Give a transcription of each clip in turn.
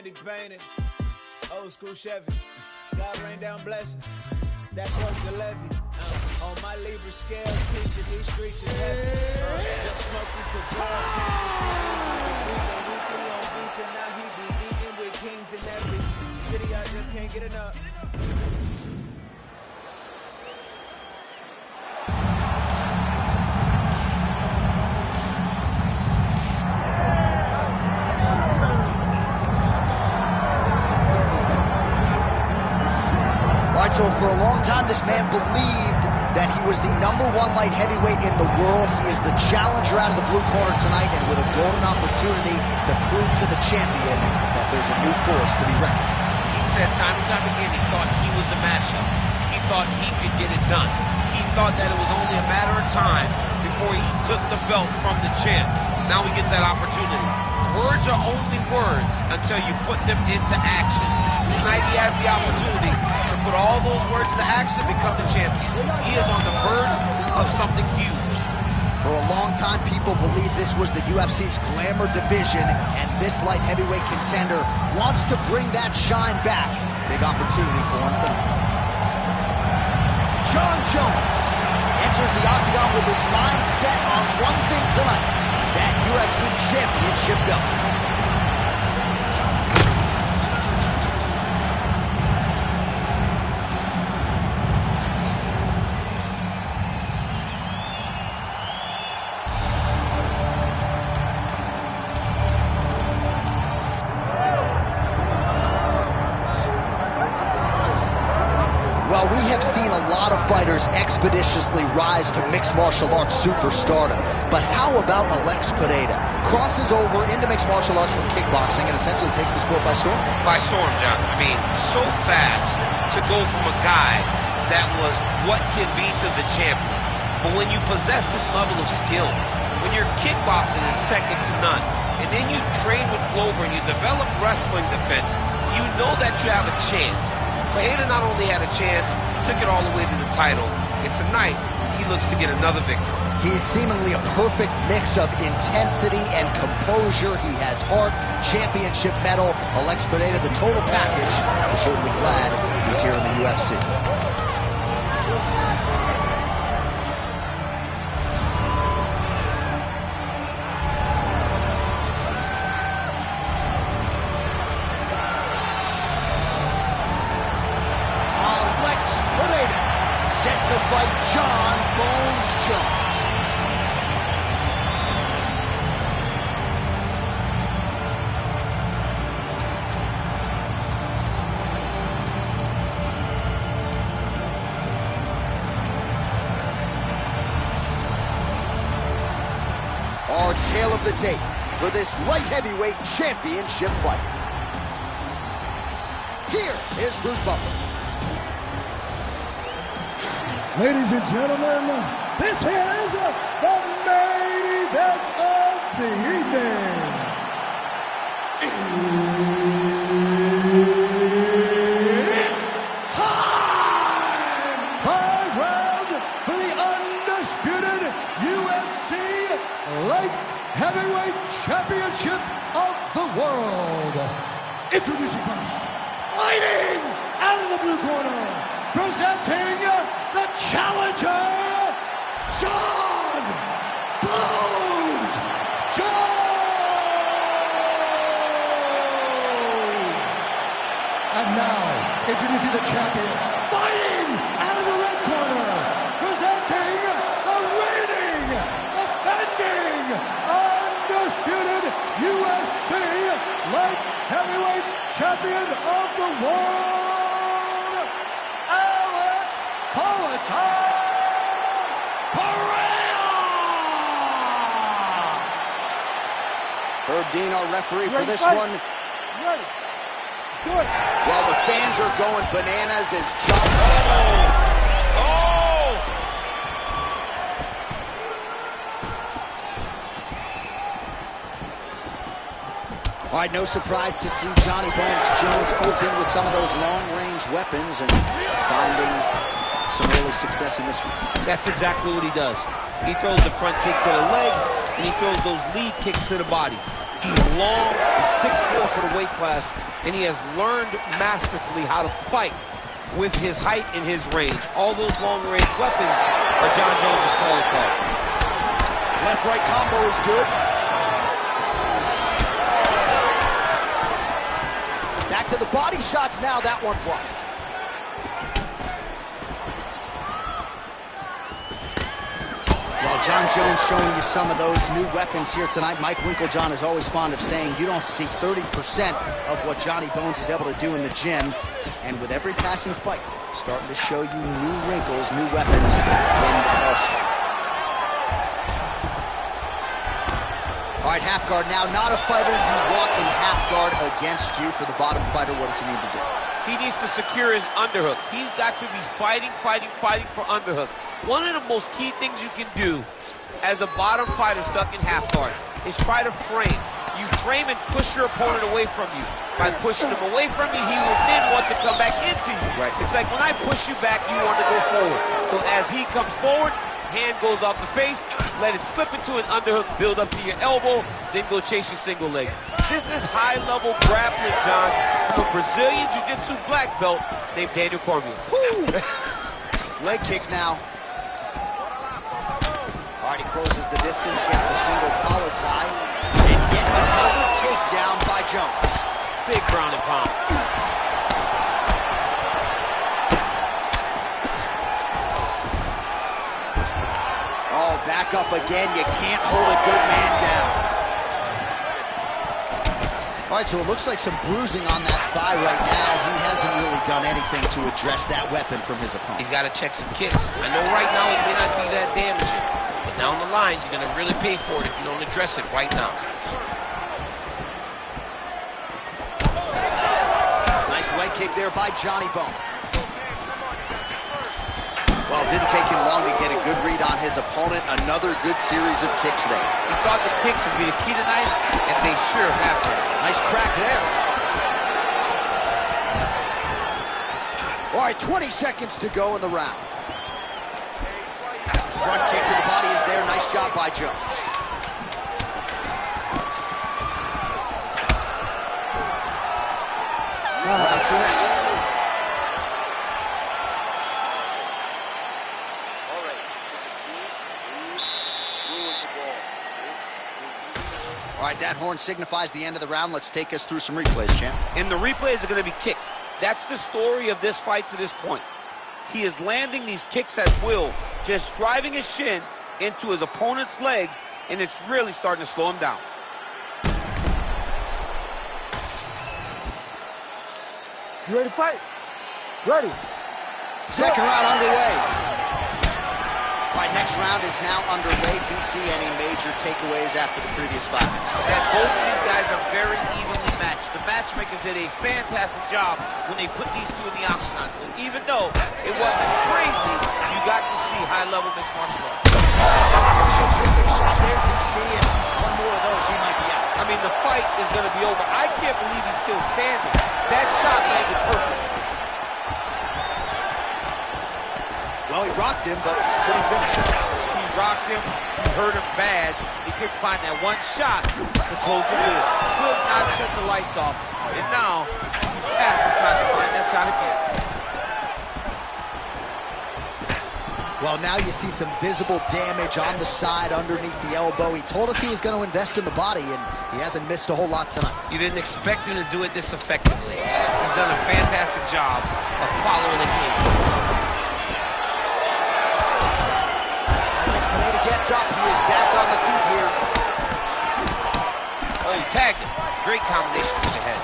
candy painted, old school Chevy. God rain down blessings, that broke the levee. On my Libra scale, teaching these streets is heavy. Young smoke, we prevail. Weekly on beats, and now he be eating with kings in every city. I just can't get enough. So for a long time, this man believed that he was the #1 light heavyweight in the world. He is the challenger out of the blue corner tonight, and with a golden opportunity to prove to the champion that there's a new force to be reckoned. He said time and time again he thought he was the matchup. He thought he could get it done. He thought that it was only a matter of time before he took the belt from the champ. Now he gets that opportunity. Words are only words until you put them into action. Tonight he has the opportunity to put all those words into action and become the champion. He is on the verge of something huge. For a long time, people believed this was the UFC's glamour division, and this light heavyweight contender wants to bring that shine back. Big opportunity for him tonight. Jon Jones enters the octagon with his mind set on one thing tonight, that UFC championship belt. Well, we have seen a lot of fighters expeditiously rise to mixed martial arts superstardom. But how about Alex Pereira? Crosses over into mixed martial arts from kickboxing and essentially takes the sport by storm. By storm, John. I mean, so fast to go from a guy that was what can be to the champion. But when you possess this level of skill, when your kickboxing is second to none, and then you train with Glover and you develop wrestling defense, you know that you have a chance. Pereira not only had a chance, he took it all the way to the title. And tonight, he looks to get another victory. He's seemingly a perfect mix of intensity and composure. He has heart, championship medal. Alex Pereira, the total package. We're certainly glad he's here in the UFC. Set to fight Jon Bones Jones. Our tale of the tape for this light heavyweight championship fight. Here is Bruce Buffer. Ladies and gentlemen, this is the main event of the evening. It's time! 5 rounds for the undisputed UFC Light Heavyweight Championship of the world. Introducing first, fighting out of the blue corner, presenting the challenger, Jon Bones Jones. And now, introducing the champion, fighting out of the red corner, presenting the reigning, defending, undisputed UFC Light Heavyweight Champion of the world, Herb Dean, our referee for this one. Ready. Good. Well, the fans are going bananas as Jon. Oh! All right, no surprise to see Johnny Bones Jones open with some of those long-range weapons and finding some early success in this one. That's exactly what he does. He throws the front kick to the leg, and he throws those lead kicks to the body. He's long, he's 6'4" for the weight class, and he has learned masterfully how to fight with his height and his range. All those long-range weapons are John Jones' calling card. Left-right combo is good. Back to the body shots now. That one blocked. Well, John Jones showing you some of those new weapons here tonight. Mike Winklejohn is always fond of saying you don't see 30% of what Johnny Bones is able to do in the gym. And with every passing fight, starting to show you new wrinkles, new weapons in that arsenal. All right, half guard now. Not a fighter you want in half guard against you. For the bottom fighter, what does he need to do? He needs to secure his underhook. He's got to be fighting for underhook. One of the most key things you can do as a bottom fighter stuck in half guard is try to frame. You frame and push your opponent away from you. By pushing him away from you, he will then want to come back into you. Right. It's like when I push you back, you want to go forward. So as he comes forward, hand goes off the face, let it slip into an underhook, build up to your elbow, then go chase your single leg. This is high-level grappling, John, from a Brazilian Jiu-Jitsu black belt named Daniel Cormier. Leg kick now. All right, he closes the distance, gets the single collar tie, and yet another takedown by Jones. Big ground and pound. Oh, back up again. You can't hold a good man down. All right, so it looks like some bruising on that thigh right now. He hasn't really done anything to address that weapon from his opponent. He's got to check some kicks. I know right now it may not be that damaging, but down the line, you're going to really pay for it if you don't address it right now. Nice leg kick there by Johnny Bone. Well, it didn't take him long to get a good read on his opponent. Another good series of kicks there. He thought the kicks would be the key tonight, and they sure have been. Nice crack there. All right, 20 seconds to go in the round. Front kick to the body is there. Nice job by Jones. Round two next. All right, that horn signifies the end of the round. Let's take us through some replays, champ. And the replays are going to be kicks. That's the story of this fight to this point. He is landing these kicks at will, just driving his shin into his opponent's legs, and it's really starting to slow him down. You ready to fight? Ready. Second round underway. All right, next round is now underway. DC, any major takeaways after the previous 5 minutes? That both of these guys are very evenly matched. The matchmakers did a fantastic job when they put these two in the octagon. So even though it wasn't crazy, you got to see high-level mixed martial arts. DC, and one more of those, he might be out. I mean, the fight is going to be over. I can't believe he's still standing. That shot landed perfect. Well, he rocked him, but couldn't finish it. He rocked him. He hurt him bad. He couldn't find that one shot to close the lid. Could not shut the lights off. And now, he's after trying to find that shot again. Well, now you see some visible damage on the side underneath the elbow. He told us he was going to invest in the body, and he hasn't missed a whole lot tonight. You didn't expect him to do it this effectively. He's done a fantastic job of following the game. Gets up, he is back on the feet here. Oh, he tagged him. Great combination to the head.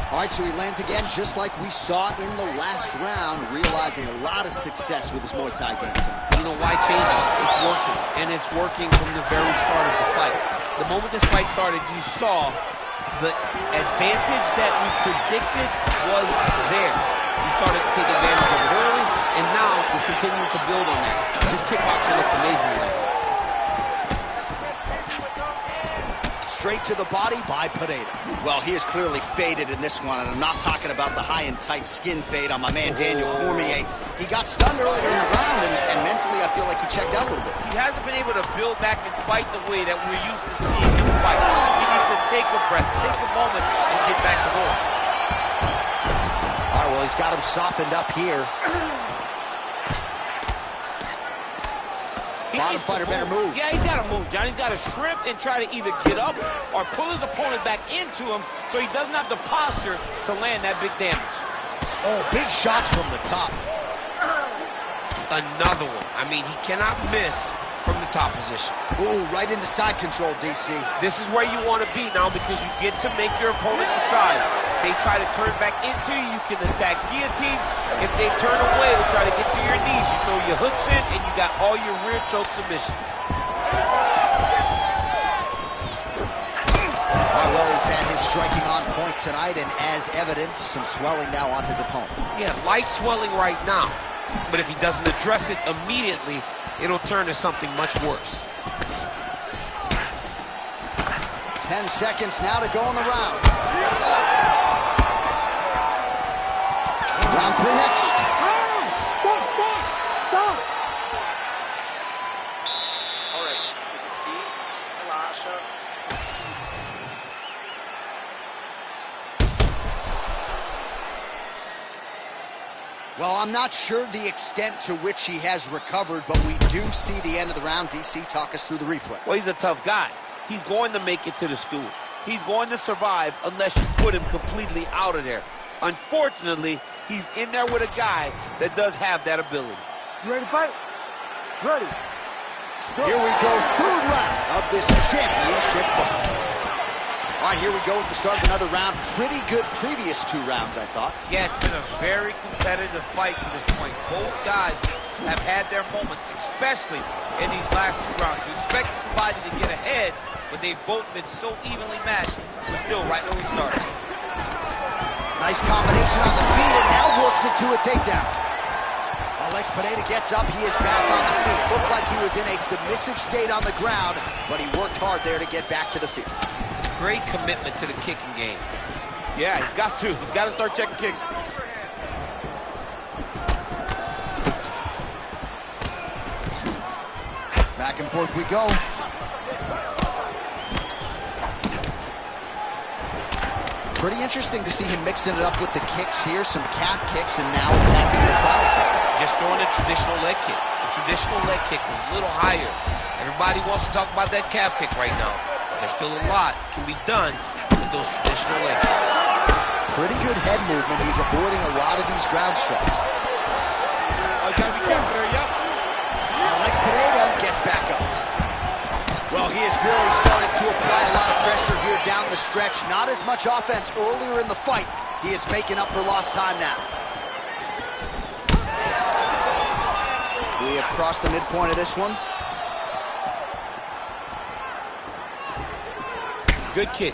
All right, so he lands again just like we saw in the last round, realizing a lot of success with his Muay Thai game tonight. You know, why change it? It's working, and it's working from the very start of the fight. The moment this fight started, you saw the advantage that we predicted was there. He started to take advantage of it early, and now he's continuing to build on that. His kickboxing looks amazing right now. straight to the body by Pineda. Well, he is clearly faded in this one, and I'm not talking about the high and tight skin fade on my man Daniel Cormier. He got stunned earlier in the round, and mentally I feel like he checked out a little bit. He hasn't been able to build back and fight the way that we're used to seeing him fight. He needs to take a breath, take a moment, and get back to work. All right, well, he's got him softened up here. Bottom fighter better move. Yeah, he's got to move, John. He's got to shrimp and try to either get up or pull his opponent back into him so he doesn't have the posture to land that big damage. Oh, big shots from the top. Another one. I mean, he cannot miss from the top position. Ooh, right into side control, DC. This is where you want to be now because you get to make your opponent decide. They try to turn back into you, you can attack guillotine. If they turn away to try to get to your knees, you throw your hooks in and you got all your rear choke submissions. Well, he's had his striking on point tonight, and as evidence, some swelling now on his opponent. Yeah, light swelling right now. But if he doesn't address it immediately, it'll turn to something much worse. 10 seconds now to go in the round. Round 3 next. Stop! All right, take a seat. Elisha. Well, I'm not sure the extent to which he has recovered, but we do see the end of the round. DC, talk us through the replay. Well, he's a tough guy. He's going to make it to the stool. He's going to survive unless you put him completely out of there. Unfortunately, he's in there with a guy that does have that ability. You ready to fight? Ready. Here we go, third round of this championship fight. All right, here we go with the start of another round. Pretty good previous 2 rounds, I thought. Yeah, it's been a very competitive fight to this point. Both guys have had their moments, especially in these last 2 rounds. You expected somebody to get ahead, but they've both been so evenly matched. We're still right where we started. Nice combination on the feet, and now works it to a takedown. Alex Pineda gets up, he is back on the feet. Looked like he was in a submissive state on the ground, but he worked hard there to get back to the feet. Great commitment to the kicking game. Yeah, he's got to. He's got to start checking kicks. Back and forth we go. Pretty interesting to see him mixing it up with the kicks here, some calf kicks, and now attacking with thigh kick. Just throwing a traditional leg kick. The traditional leg kick was a little higher. Everybody wants to talk about that calf kick right now. There's still a lot can be done with those traditional leg kicks. Pretty good head movement. He's avoiding a lot of these ground strikes. Oh, you gotta be careful there, yep. Alex Pineda gets back up. Well, he has really started to apply a lot of pressure here down the stretch. Not as much offense earlier in the fight. He is making up for lost time now. We have crossed the midpoint of this one. Good kick.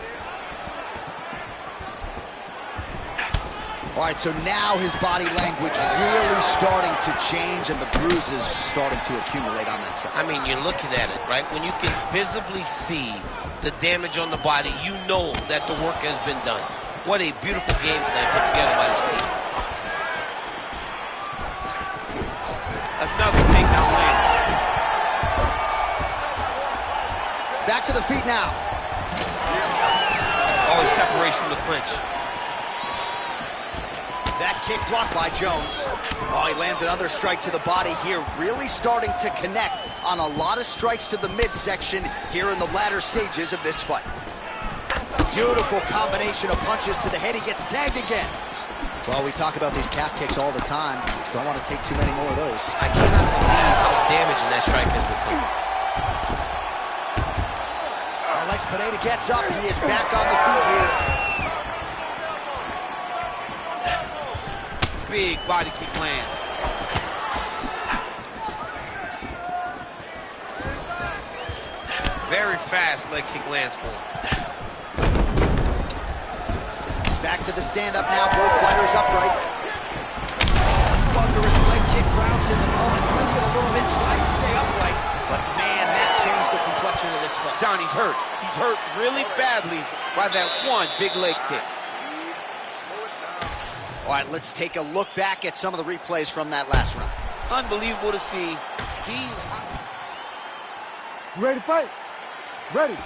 All right, so now his body language really starting to change and the bruises starting to accumulate on that side. I mean, you're looking at it, right? When you can visibly see the damage on the body, you know that the work has been done. What a beautiful game plan put together by this team. Another takedown land. Back to the feet now. Always separation from the clinch. That kick blocked by Jones. Oh, he lands another strike to the body here, really starting to connect on a lot of strikes to the midsection here in the latter stages of this fight. Beautiful combination of punches to the head. He gets tagged again. Well, we talk about these calf kicks all the time. Don't want to take too many more of those. I cannot believe how damaging that strike has become. Alex Pineda gets up. He is back on the feet here. Big body kick land. Very fast leg kick lands for him. Back to the stand-up now. Both fighters upright. Thunderous leg kick grounds his opponent. Limping a little bit, trying to stay upright. But man, that changed the complexion of this this fight. Johnny's hurt. He's hurt really badly by that one big leg kick. All right, let's take a look back at some of the replays from that last round. Unbelievable to see. You ready to fight? Ready.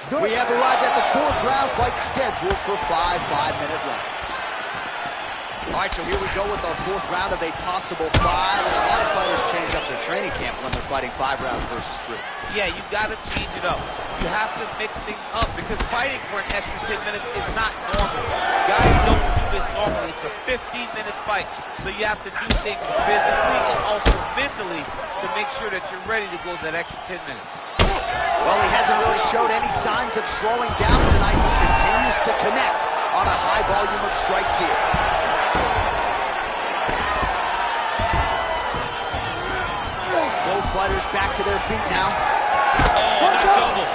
We have arrived at the 4th round fight scheduled for 5 5-minute rounds. All right, so here we go with our 4th round of a possible 5, and a lot of fighters change up their training camp when they're fighting 5 rounds versus 3. Yeah, you got to change it up. You have to mix things up because fighting for an extra 10 minutes is not normal. Guys don't do this normally. It's a 15-minute fight, so you have to do things physically and also mentally to make sure that you're ready to go that extra 10 minutes. Well, he hasn't really showed any signs of slowing down tonight. He continues to connect on a high volume of strikes here. Both fighters back to their feet now. Oh, nice elbow.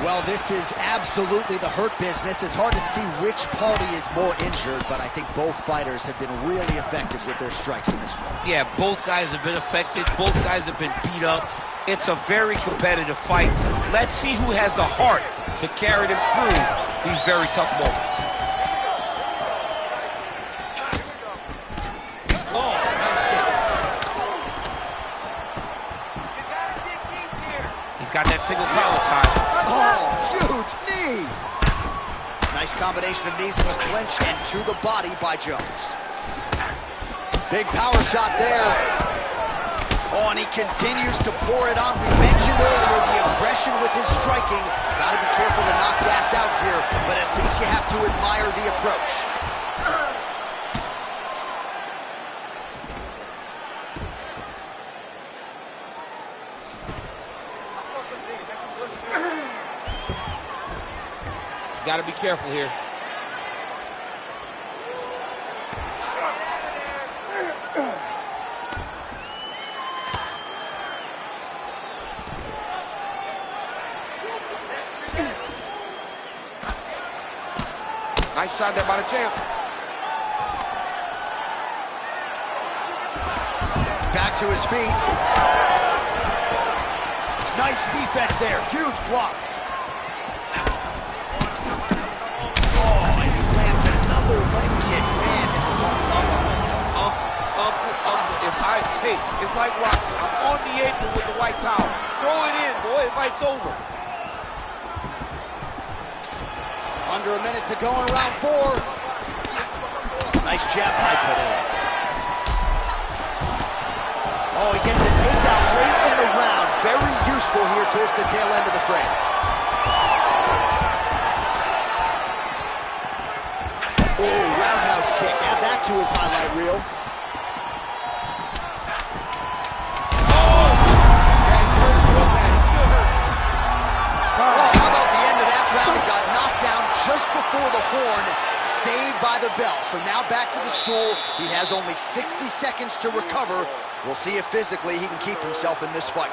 Well, this is absolutely the hurt business. It's hard to see which party is more injured, but I think both fighters have been really effective with their strikes in this one. Yeah, both guys have been affected. Both guys have been beat up. It's a very competitive fight. Let's see who has the heart to carry them through these very tough moments. Oh, nice kick. You gotta dig deep here. He's got that single collar tie. Oh, huge knee! Nice combination of knees in the clinch and to the body by Jones. Big power shot there. Oh, and he continues to pour it on. We mentioned earlier the aggression with his striking. Got to be careful to knock gas out here, but at least you have to admire the approach. He's got to be careful here. Nice shot there by the champ. Back to his feet. Nice defense there. Huge block. Oh, and he lands another leg kick. Man, his opponent's up on that. Hey, it's like rock. I'm on the apron with the white towel. Throw it in, boy. The fight's over. Under a minute to go in round 4. Nice jab by Padilla. Oh, he gets the takedown late in the round. Very useful here towards the tail end of the frame. Oh, roundhouse kick. Add that to his highlight reel. Just before the horn, saved by the bell. So now back to the stool. He has only 60 seconds to recover. We'll see if physically he can keep himself in this fight.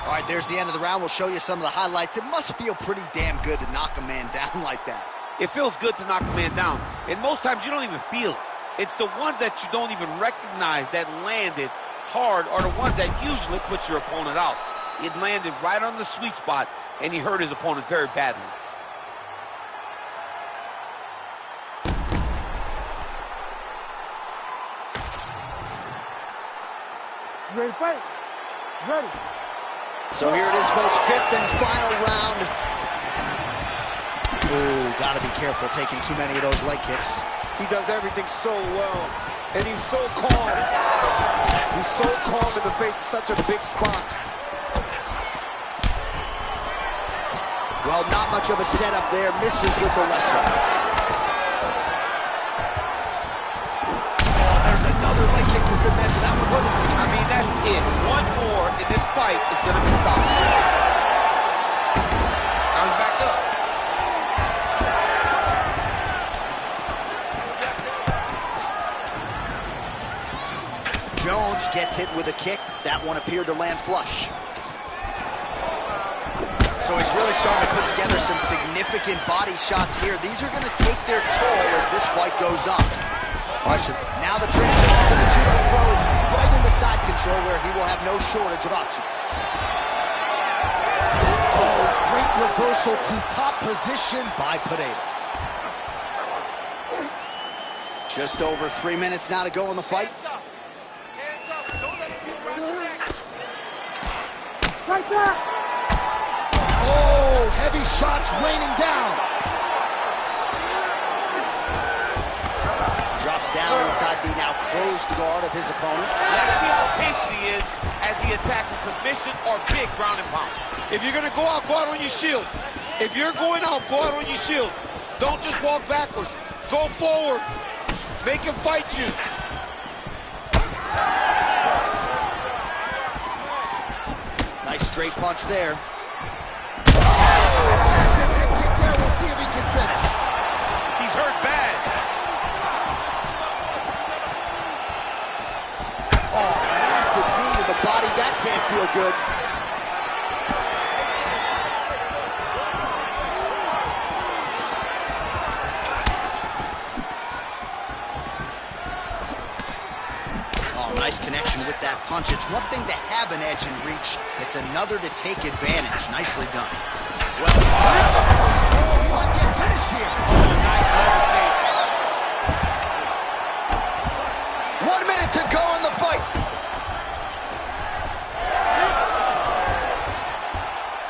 All right, there's the end of the round. We'll show you some of the highlights. It must feel pretty damn good to knock a man down like that. It feels good to knock a man down. And most times you don't even feel it. It's the ones that you don't even recognize that landed hard are the ones that usually put your opponent out. It landed right on the sweet spot, and he hurt his opponent very badly. You ready to fight? Ready. So here it is, folks, 5th and final round. Ooh, gotta be careful taking too many of those leg kicks. He does everything so well, and he's so calm. He's so calm in the face of such a big spot. Well, not much of a setup there. Misses with the left hook. Oh, there's another leg kick for good measure. That one wasn't. I mean, that's it. One more, and this fight is going to be stopped. Now he's back up. Jones gets hit with a kick. That one appeared to land flush. So he's really starting to put together some significant body shots here. These are going to take their toll as this fight goes on. All right, so now the transition to the judo throw. Right side control where he will have no shortage of options. Oh, great reversal to top position by Pineda. Just over 3 minutes now to go in the fight. Hands up. Hands up. Don't let him get around your neck. Right there. Oh, heavy shots raining down. Drops down inside the now closed guard of his opponent. Let's see how patient he is as he attacks a submission or big ground and pound. If you're going to go out on your shield. If you're going out, go out on your shield. Don't just walk backwards. Go forward. Make him fight you. Nice straight punch there. Massive head kick there. We'll see if he can finish. He's hurt bad. Oh, massive knee to the body. That can't feel good. Nice connection with that punch. It's one thing to have an edge and reach. It's another to take advantage. Nicely done. Well, oh, he might get finished here. Nice level change. 1 minute to go in the fight.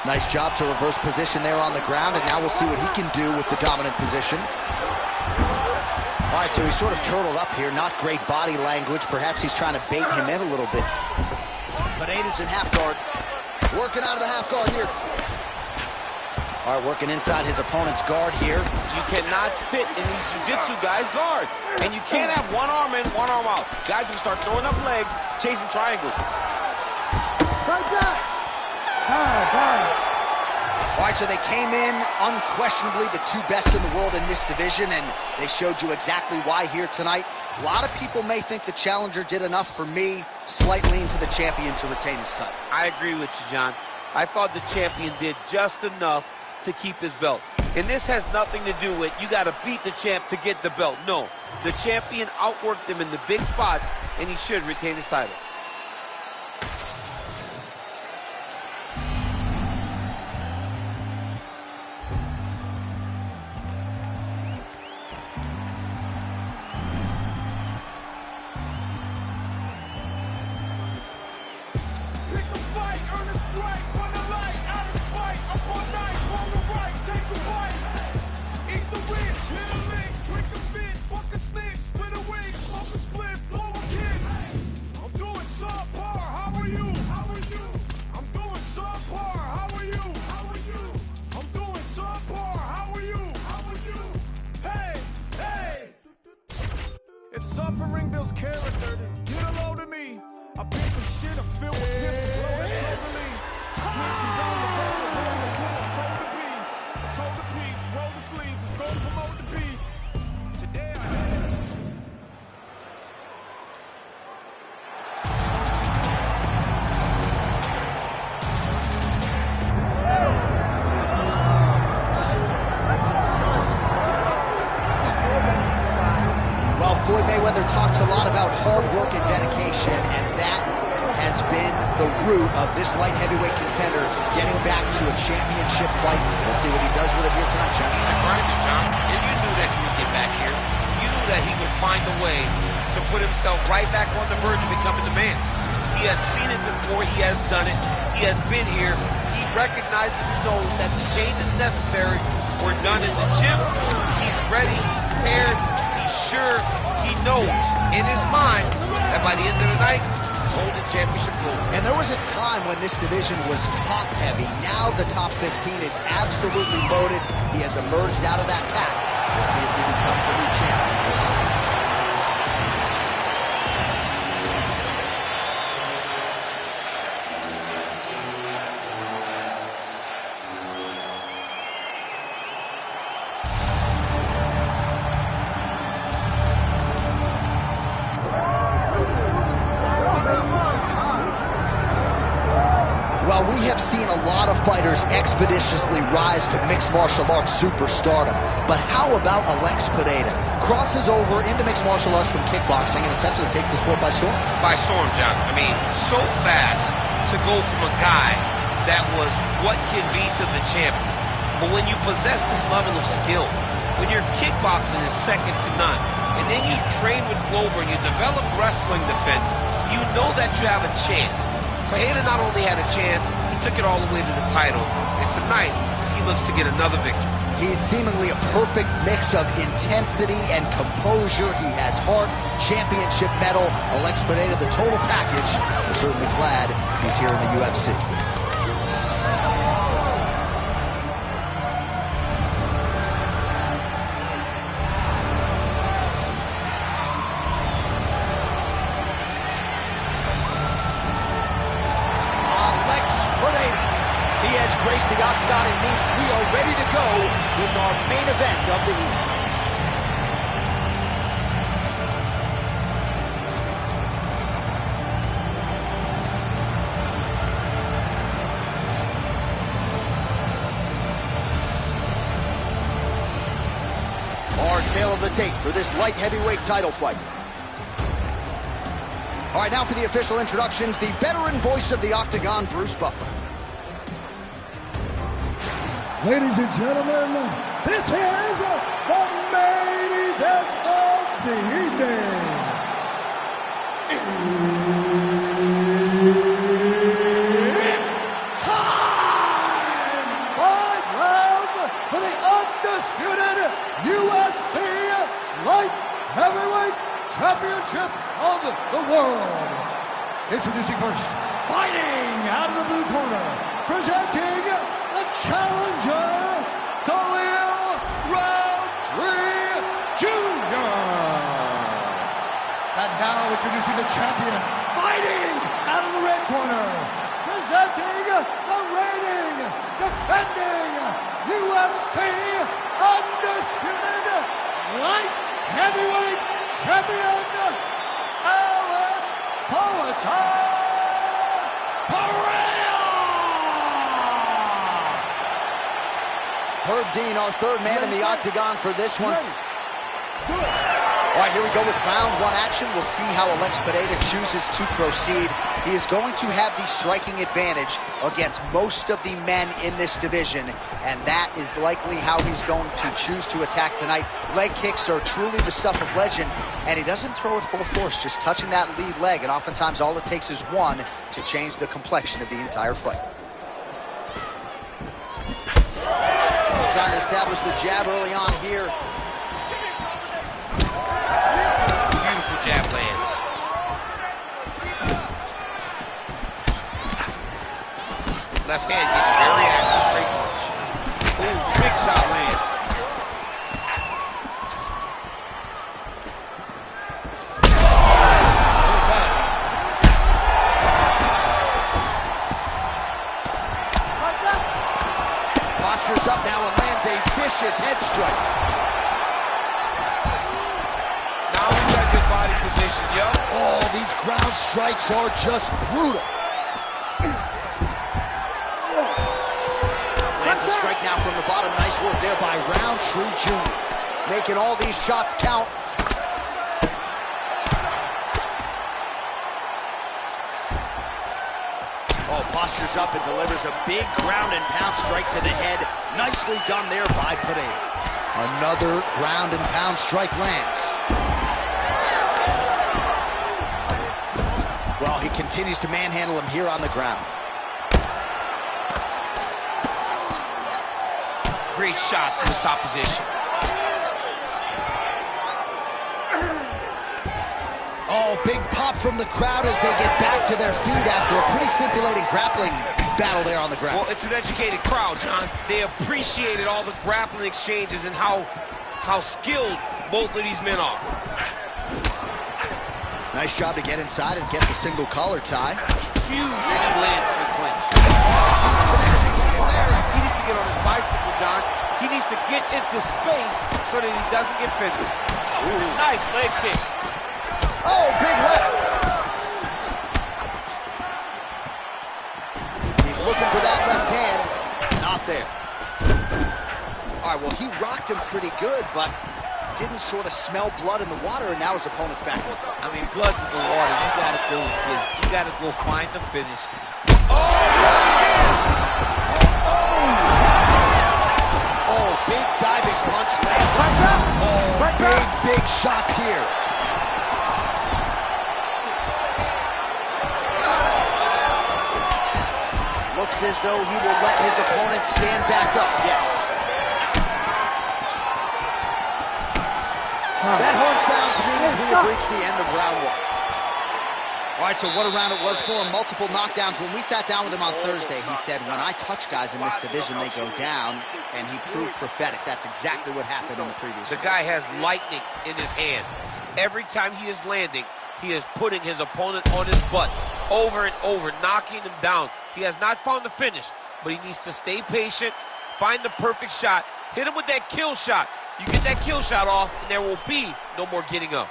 Nice job to reverse position there on the ground, and now we'll see what he can do with the dominant position. All right, so he's sort of turtled up here. Not great body language. Perhaps he's trying to bait him in a little bit. Pineda's in half guard. Working out of the half guard here. All right, working inside his opponent's guard here. You cannot sit in these jiu-jitsu guys' guard. And you can't have one arm in, one arm out. Guys will start throwing up legs, chasing triangles. Right there. Time. All right, so they came in unquestionably the two best in the world in this division, and they showed you exactly why here tonight. A lot of people may think the challenger did enough. For me, slight lean to the champion to retain his title. I agree with you, John. I thought the champion did just enough to keep his belt. And this has nothing to do with you got to beat the champ to get the belt. No, the champion outworked him in the big spots, and he should retain his title. If suffering builds character, then get a load of me. I've been through shit, I'm filled with piss and blowing totally. Drinking down the road, rolling the pool, I'm told to be. I told the peeps, roll the sleeves, let's go promote the beast. Today I Floyd Mayweather talks a lot about hard work and dedication, and that has been the root of this light heavyweight contender getting back to a championship fight. We'll see what he does with it here tonight, John. He's a grinder, John. And you knew that he would get back here. You knew that he would find a way to put himself right back on the verge of becoming the man. He has seen it before. He has done it. He has been here. He recognizes and knows that the change is necessary. We're done in the gym. He's ready, prepared. He's sure. He knows in his mind that by the end of the night, he's holding championship gold. And there was a time when this division was top heavy. Now the top 15 is absolutely loaded. He has emerged out of that pack. We'll see if he becomes the new champion. fighters expeditiously rise to mixed martial arts superstardom. But how about Alex Pineda? Crosses over into mixed martial arts from kickboxing and essentially takes the sport by storm. By storm, John. I mean, so fast to go from a guy that was what can be to the champion. But when you possess this level of skill, when your kickboxing is second to none, and then you train with Glover and you develop wrestling defense, you know that you have a chance. Pineda not only had a chance, he took it all the way to the title. And tonight, he looks to get another victory. He's seemingly a perfect mix of intensity and composure. He has heart, championship medal, Alex Pineda, the total package. We're certainly glad he's here in the UFC. Graced the octagon. It means we are ready to go with our main event of the evening. Our tale of the tape for this light heavyweight title fight. All right, now for the official introductions, the veteran voice of the octagon, Bruce Buffer. Ladies and gentlemen, this is the main event of the evening. It's time! 5 rounds for the undisputed UFC Light Heavyweight Championship of the world. Introducing first, fighting out of the blue corner, presenting the challenger, Khalil Roundtree Jr. And now introducing the champion, fighting out of the red corner, presenting the reigning, defending UFC undisputed light heavyweight champion, Alex Pineda. Herb Dean, our third man in the octagon for this one. All right, here we go with round one action. We'll see how Alex Pineda chooses to proceed. He is going to have the striking advantage against most of the men in this division, and that is likely how he's going to choose to attack tonight. Leg kicks are truly the stuff of legend, and he doesn't throw it full force, just touching that lead leg, and oftentimes all it takes is one to change the complexion of the entire fight. Trying to establish the jab early on here. Beautiful jab lands. Left hand gets very active, great punch. Ooh, big shot lands. Postures up now and lands a vicious head strike. Now he's got good body position, yo. Oh, these ground strikes are just brutal. Lands a strike now from the bottom. Nice work there by Roundtree Jr. Making all these shots count. Oh, postures up and delivers a big ground and pound strike to the head. Nicely done there by Pineda. Another ground and pound strike lands. Well, he continues to manhandle him here on the ground. Great shot from the top position. Oh, big pop from the crowd as they get back to their feet after a pretty scintillating grappling battle there on the ground. Well, it's an educated crowd, John. They appreciated all the grappling exchanges and how skilled both of these men are. Nice job to get inside and get the single collar tie. Huge knee lands to the clinch. He needs to get on his bicycle, John. He needs to get into space so that he doesn't get finished. Ooh. Nice leg kicks. Oh, big left. He's looking for that left hand. out there. All right, well, he rocked him pretty good, but didn't sort of smell blood in the water, and now his opponent's back in the fight. I mean, blood's in the water. You gotta go get it. You gotta go find the finish. Oh, big diving punch lands. Oh, big shots here. Looks as though he will let his opponent stand back up. Yes. That horn sounds means we have reached the end of round one. All right, so what a round it was for him. Multiple knockdowns. When we sat down with him on Thursday, he said, when I touch guys in this division, they go down, and he proved prophetic. That's exactly what happened in the previous round. The guy has lightning in his hand. Every time he is landing, he is putting his opponent on his butt over and over, knocking him down. He has not found the finish, but he needs to stay patient, find the perfect shot, hit him with that kill shot. You get that kill shot off, and there will be no more getting up.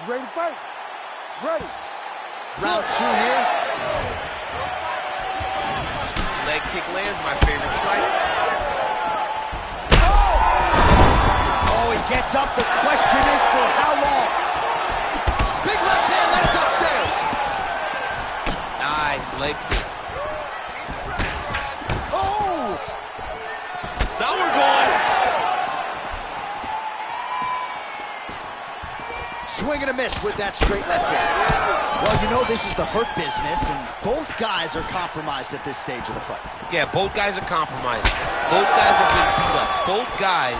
Ready to fight? Ready. Round two here. Leg kick lands, my favorite strike. Oh, he gets up. The question is for how long? Big left hand lands upstairs. Nice leg kick. Oh! Now we're going. Swing and a miss with that straight left hand. Well, you know this is the hurt business, and both guys are compromised at this stage of the fight. Yeah, both guys are compromised. Both guys have been beat up. Both guys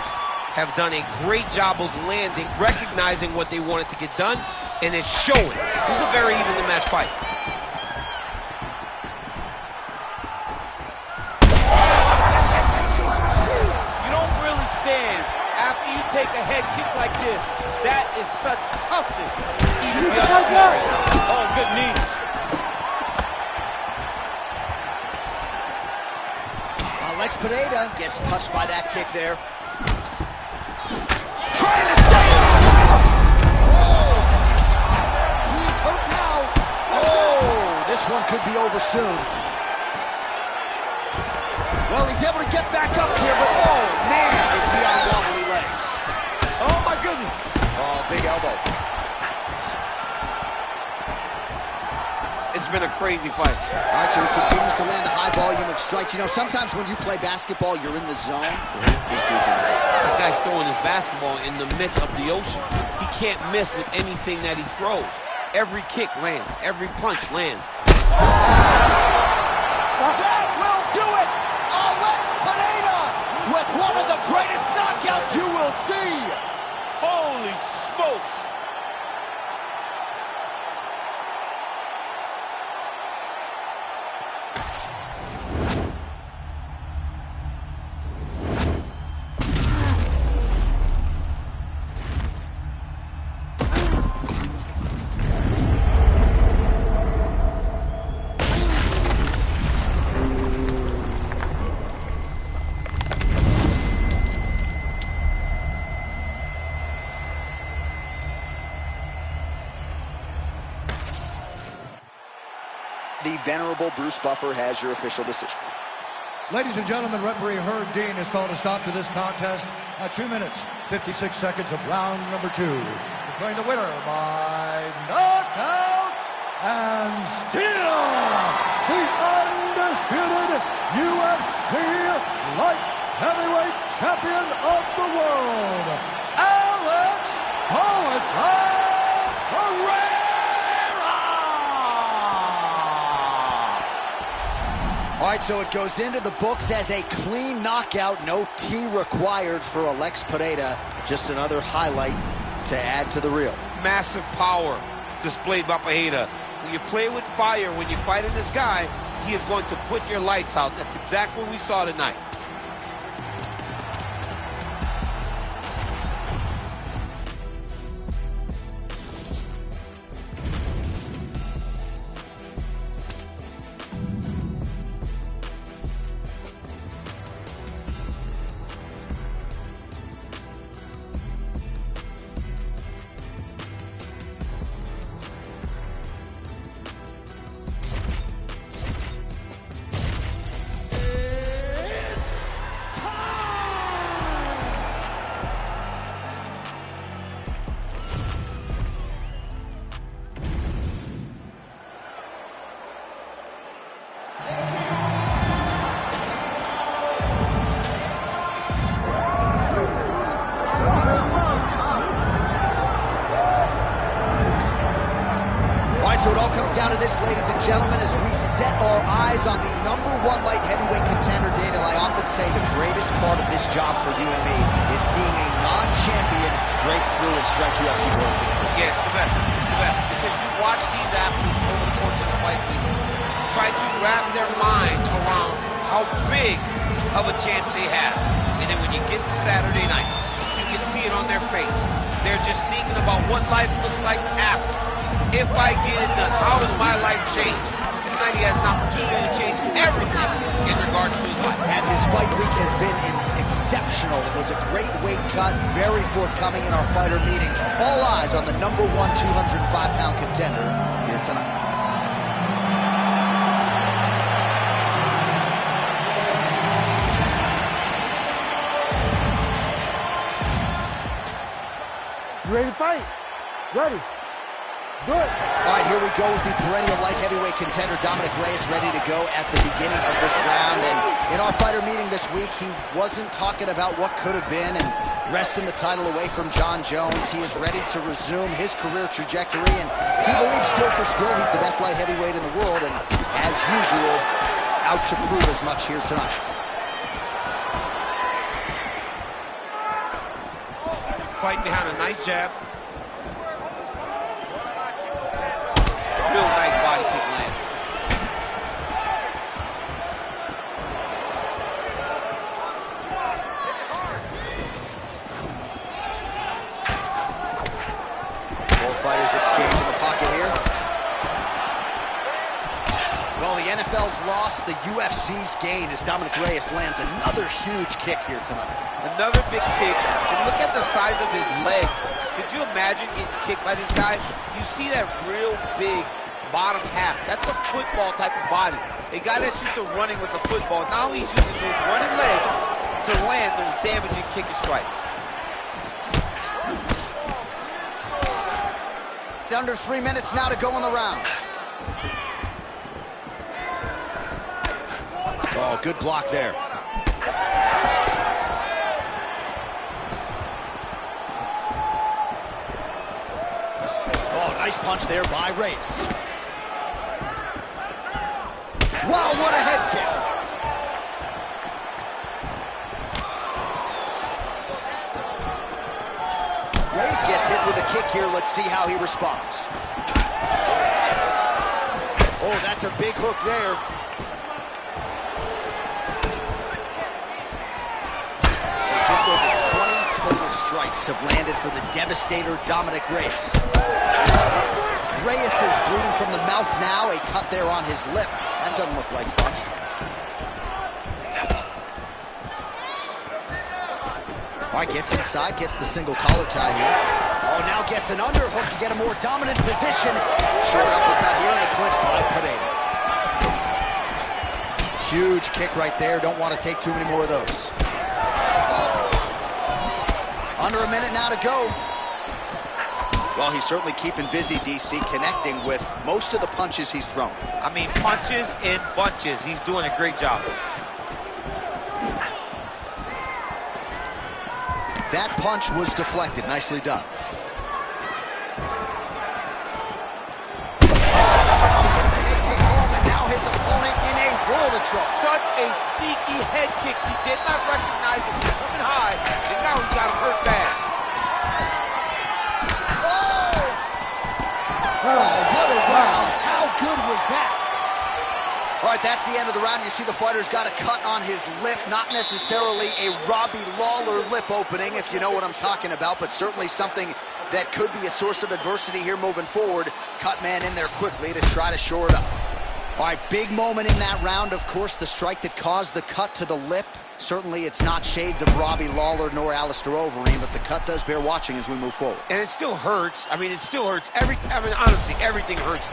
have done a great job of landing, recognizing what they wanted to get done, and it's showing. This is a very evenly matched fight. You don't really stand after you take a head kick like this. That is such toughness. Even if you're sorry. Oh, good knees. Alex Pineda gets touched by that kick there. Trying to stay on. Oh! He's hurt now. Oh! This one could be over soon. Well, he's able to get back up here, but oh, man, is he on wobbly legs. Oh, my goodness. Oh, big elbow. It's been a crazy fight. All right, so he continues to land a high volume of strikes. You know, sometimes when you play basketball, you're in the zone. This dude's in the zone. This guy's throwing his basketball in the midst of the ocean. He can't miss with anything that he throws. Every kick lands. Every punch lands. That will do it! Alex Pineda with one of the greatest knockouts you will see! Holy smokes! The venerable Bruce Buffer has your official decision. Ladies and gentlemen, referee Herb Dean has called a stop to this contest at 2 minutes, 56 seconds of round number 2. Declaring the winner by knockout and still the undisputed UFC light heavyweight champion of the world, Alex Pereira! All right, so it goes into the books as a clean knockout. No T required for Alex Pineda. Just another highlight to add to the reel. Massive power displayed by Pineda. When you play with fire, when you're fighting this guy, he is going to put your lights out. That's exactly what we saw tonight. round of this, ladies and gentlemen, as we set our eyes on the #1 light heavyweight contender. Daniel, I often say the greatest part of this job for you and me is seeing a non-champion break through and strike UFC glory. Yeah, it's the best. It's the best. Because you watch these athletes over the course of the fight week try to wrap their mind around how big of a chance they have. And then when you get to Saturday night, you can see it on their face. They're just thinking about what life looks like after. If I get it done, how does my life change? Tonight he has an opportunity to change everything in regards to his life. And his fight week has been exceptional. It was a great weight cut, very forthcoming in our fighter meeting. All eyes on the #1 205-pound contender here tonight. You ready to fight? Ready. Good. All right, here we go with the perennial light heavyweight contender, Dominic Reyes, ready to go at the beginning of this round. And in our fighter meeting this week, he wasn't talking about what could have been and wresting the title away from John Jones. He is ready to resume his career trajectory, and he believes skill for skill, he's the best light heavyweight in the world, and as usual, out to prove as much here tonight. Fighting behind a nice jab. Real nice body kick lands. Both fighters exchange in the pocket here. Well, the NFL's lost, the UFC's gain as Dominic Reyes lands another huge kick here tonight. Another big kick. And look at the size of his legs. Could you imagine getting kicked by this guy? You see that real big bottom half. That's a football type of body. A guy that's used to running with a football. Now he's using those running legs to land those damaging kick and strikes. Under 3 minutes now to go in the round. Oh, good block there. Oh, nice punch there by Reyes. Wow, what a head kick. Reyes gets hit with a kick here. Let's see how he responds. Oh, that's a big hook there. Just over 20 total strikes have landed for the devastator Dominic Reyes. Reyes is bleeding from the mouth now, a cut there on his lip. That doesn't look like fun. All right, gets inside, gets the single collar tie here. Oh, now gets an underhook to get a more dominant position. Short uppercut here in the clinch by Pineda. Huge kick right there. Don't want to take too many more of those. Under a minute now to go. Well, he's certainly keeping busy, DC, connecting with most of the punches he's thrown. I mean, punches in bunches. He's doing a great job. That punch was deflected. Nicely done. And now his opponent in a world of trouble. Such a sneaky head kick. He did not recognize it was coming high, and now he's got him hurt bad. Oh, what a round. How good was that? All right, that's the end of the round. You see the fighter's got a cut on his lip. Not necessarily a Robbie Lawler lip opening, if you know what I'm talking about, but certainly something that could be a source of adversity here moving forward. Cut man in there quickly to try to shore it up. All right, big moment in that round, of course, the strike that caused the cut to the lip. Certainly it's not shades of Robbie Lawler nor Alistair Overeem, but the cut does bear watching as we move forward. And it still hurts. I mean, it still hurts. Honestly, everything hurts.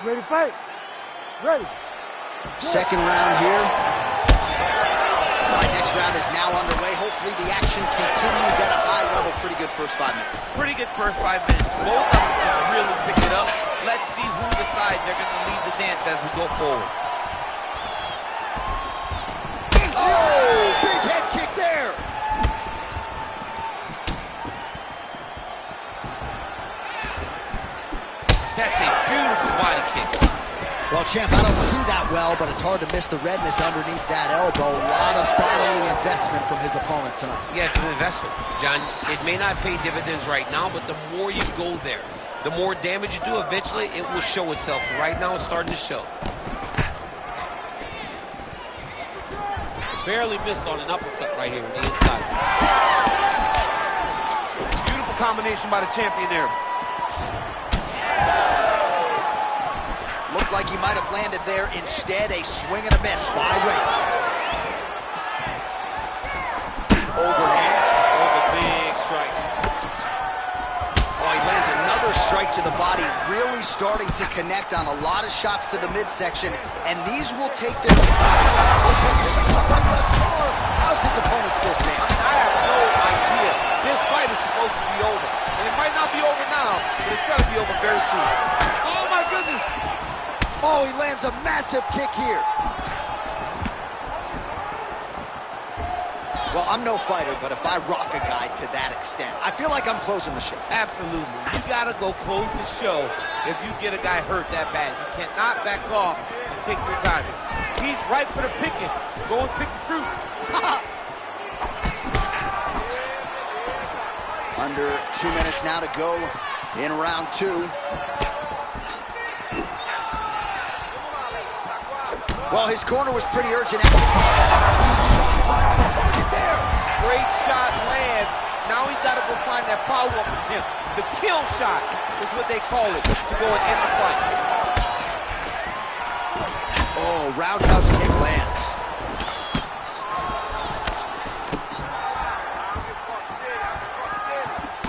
Ready to fight? Ready. Second round here. All right, next round is now underway. Hopefully the action continues at a high level. Pretty good first 5 minutes. Pretty good first 5 minutes. Both of them can really pick it up. Let's see who decides they're going to lead the dance as we go forward. Oh, big head kick there. kick. Well, champ, I don't see that well, but it's hard to miss the redness underneath that elbow. A lot of bodily investment from his opponent tonight. Yeah, it's an investment, John. It may not pay dividends right now, but the more you go there, the more damage you do, eventually it will show itself. Right now, it's starting to show. Barely missed on an uppercut right here on the inside. Beautiful combination by the champion there. Looked like he might have landed there. Instead, a swing and a miss by Reyes. Overhand. Those are big strikes. Oh, he lands another strike to the body, really starting to connect on a lot of shots to the midsection, and these will take their... How's his opponent still standing? I have no idea. This fight is supposed to be over, and it might not be over now, but it's got to be over very soon. Oh, my goodness. Oh, he lands a massive kick here. Well, I'm no fighter, but if I rock a guy to that extent, I feel like I'm closing the show. Absolutely. You got to go close the show if you get a guy hurt that bad. You cannot back off and take your time. He's ripe for the picking. Go and pick the fruit. Under 2 minutes now to go in round 2. Well, his corner was pretty urgent. Great shot lands. Now he's got to go find that follow-up attempt. The kill shot is what they call it, to go and end the fight. Oh, roundhouse kick lands.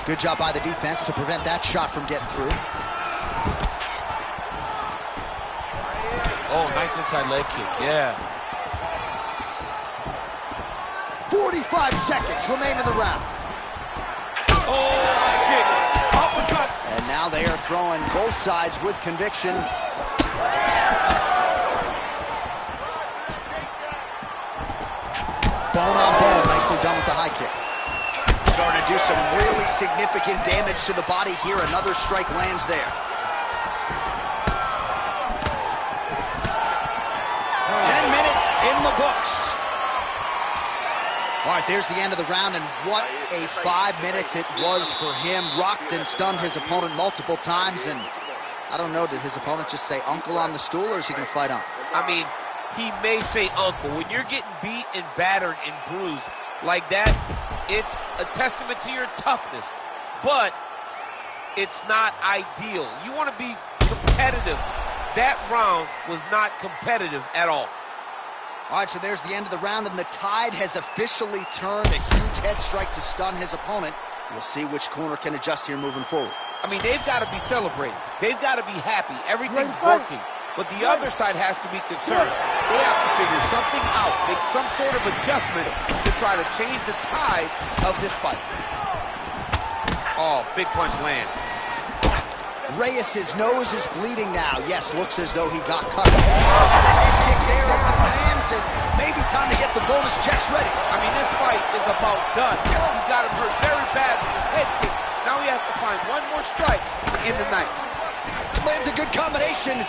Good job by the defense to prevent that shot from getting through. Oh, nice inside leg kick, yeah. 45 seconds remain in the round. Oh, high kick. Uppercut. And now they are throwing both sides with conviction. Bone on bone, nicely done with the high kick. Starting to do some really significant damage to the body here. Another strike lands there. 10 minutes in the books. All right, there's the end of the round, and what a 5 minutes it was for him. Rocked and stunned his opponent multiple times, and I don't know, did his opponent just say uncle on the stool, or is he going to fight on? I mean, he may say uncle. When you're getting beat and battered and bruised like that, it's a testament to your toughness, but it's not ideal. You want to be competitive. That round was not competitive at all. All right, so there's the end of the round, and the tide has officially turned. A huge head strike to stun his opponent. We'll see which corner can adjust here moving forward. I mean, they've got to be celebrating. They've got to be happy. Everything's working. But the other side has to be concerned. They have to figure something out, make some sort of adjustment to try to change the tide of this fight. Oh, big punch land. Reyes' nose is bleeding now. Yes, looks as though he got cut. Kick there as he lands, and maybe time to get the bonus checks ready. I mean, this fight is about done. He's got him hurt very bad with his head kick. Now he has to find one more strike to end the night. Lands a good combination.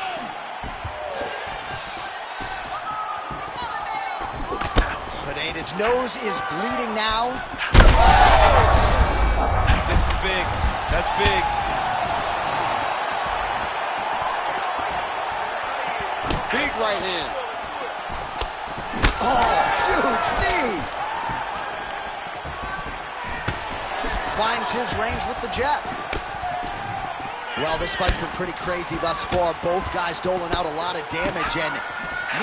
Pineda's nose is bleeding now. This is big. That's big. Big right hand. Oh, huge knee. Finds his range with the jab. Well, this fight's been pretty crazy thus far. Both guys doling out a lot of damage, and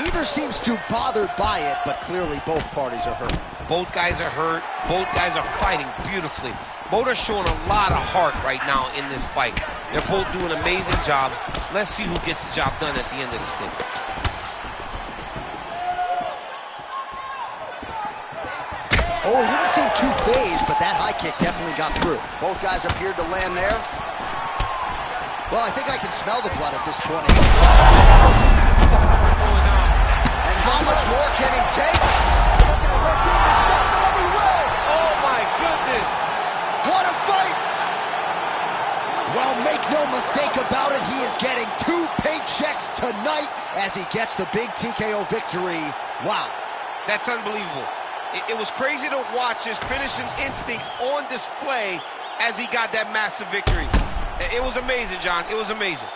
neither seems too bothered by it, but clearly both parties are hurt. Both guys are hurt. Both guys are fighting beautifully. Both are showing a lot of heart right now in this fight. They're both doing amazing jobs. Let's see who gets the job done at the end of the stick. Oh, he didn't seem too phased, but that high kick definitely got through. Both guys appeared to land there. Well, I think I can smell the blood at this point. And how much more can he take? Oh, my goodness. What a fight! Well, Make no mistake about it, he is getting 2 paychecks tonight as he gets the big TKO victory. Wow. That's unbelievable. It was crazy to watch his finishing instincts on display as he got that massive victory. It was amazing, John. It was amazing.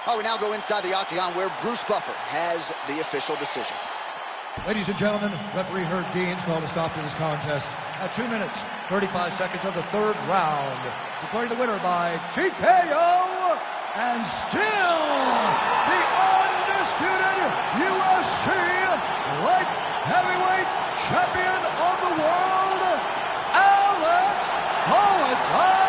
Oh, we now go inside the octagon where Bruce Buffer has the official decision. Ladies and gentlemen, referee Herb Dean's called a stop to this contest at 2 minutes, 35 seconds of the 3rd round. Declaring the winner by TKO, and still the undisputed UFC light heavyweight champion of the world, Alex Pereira.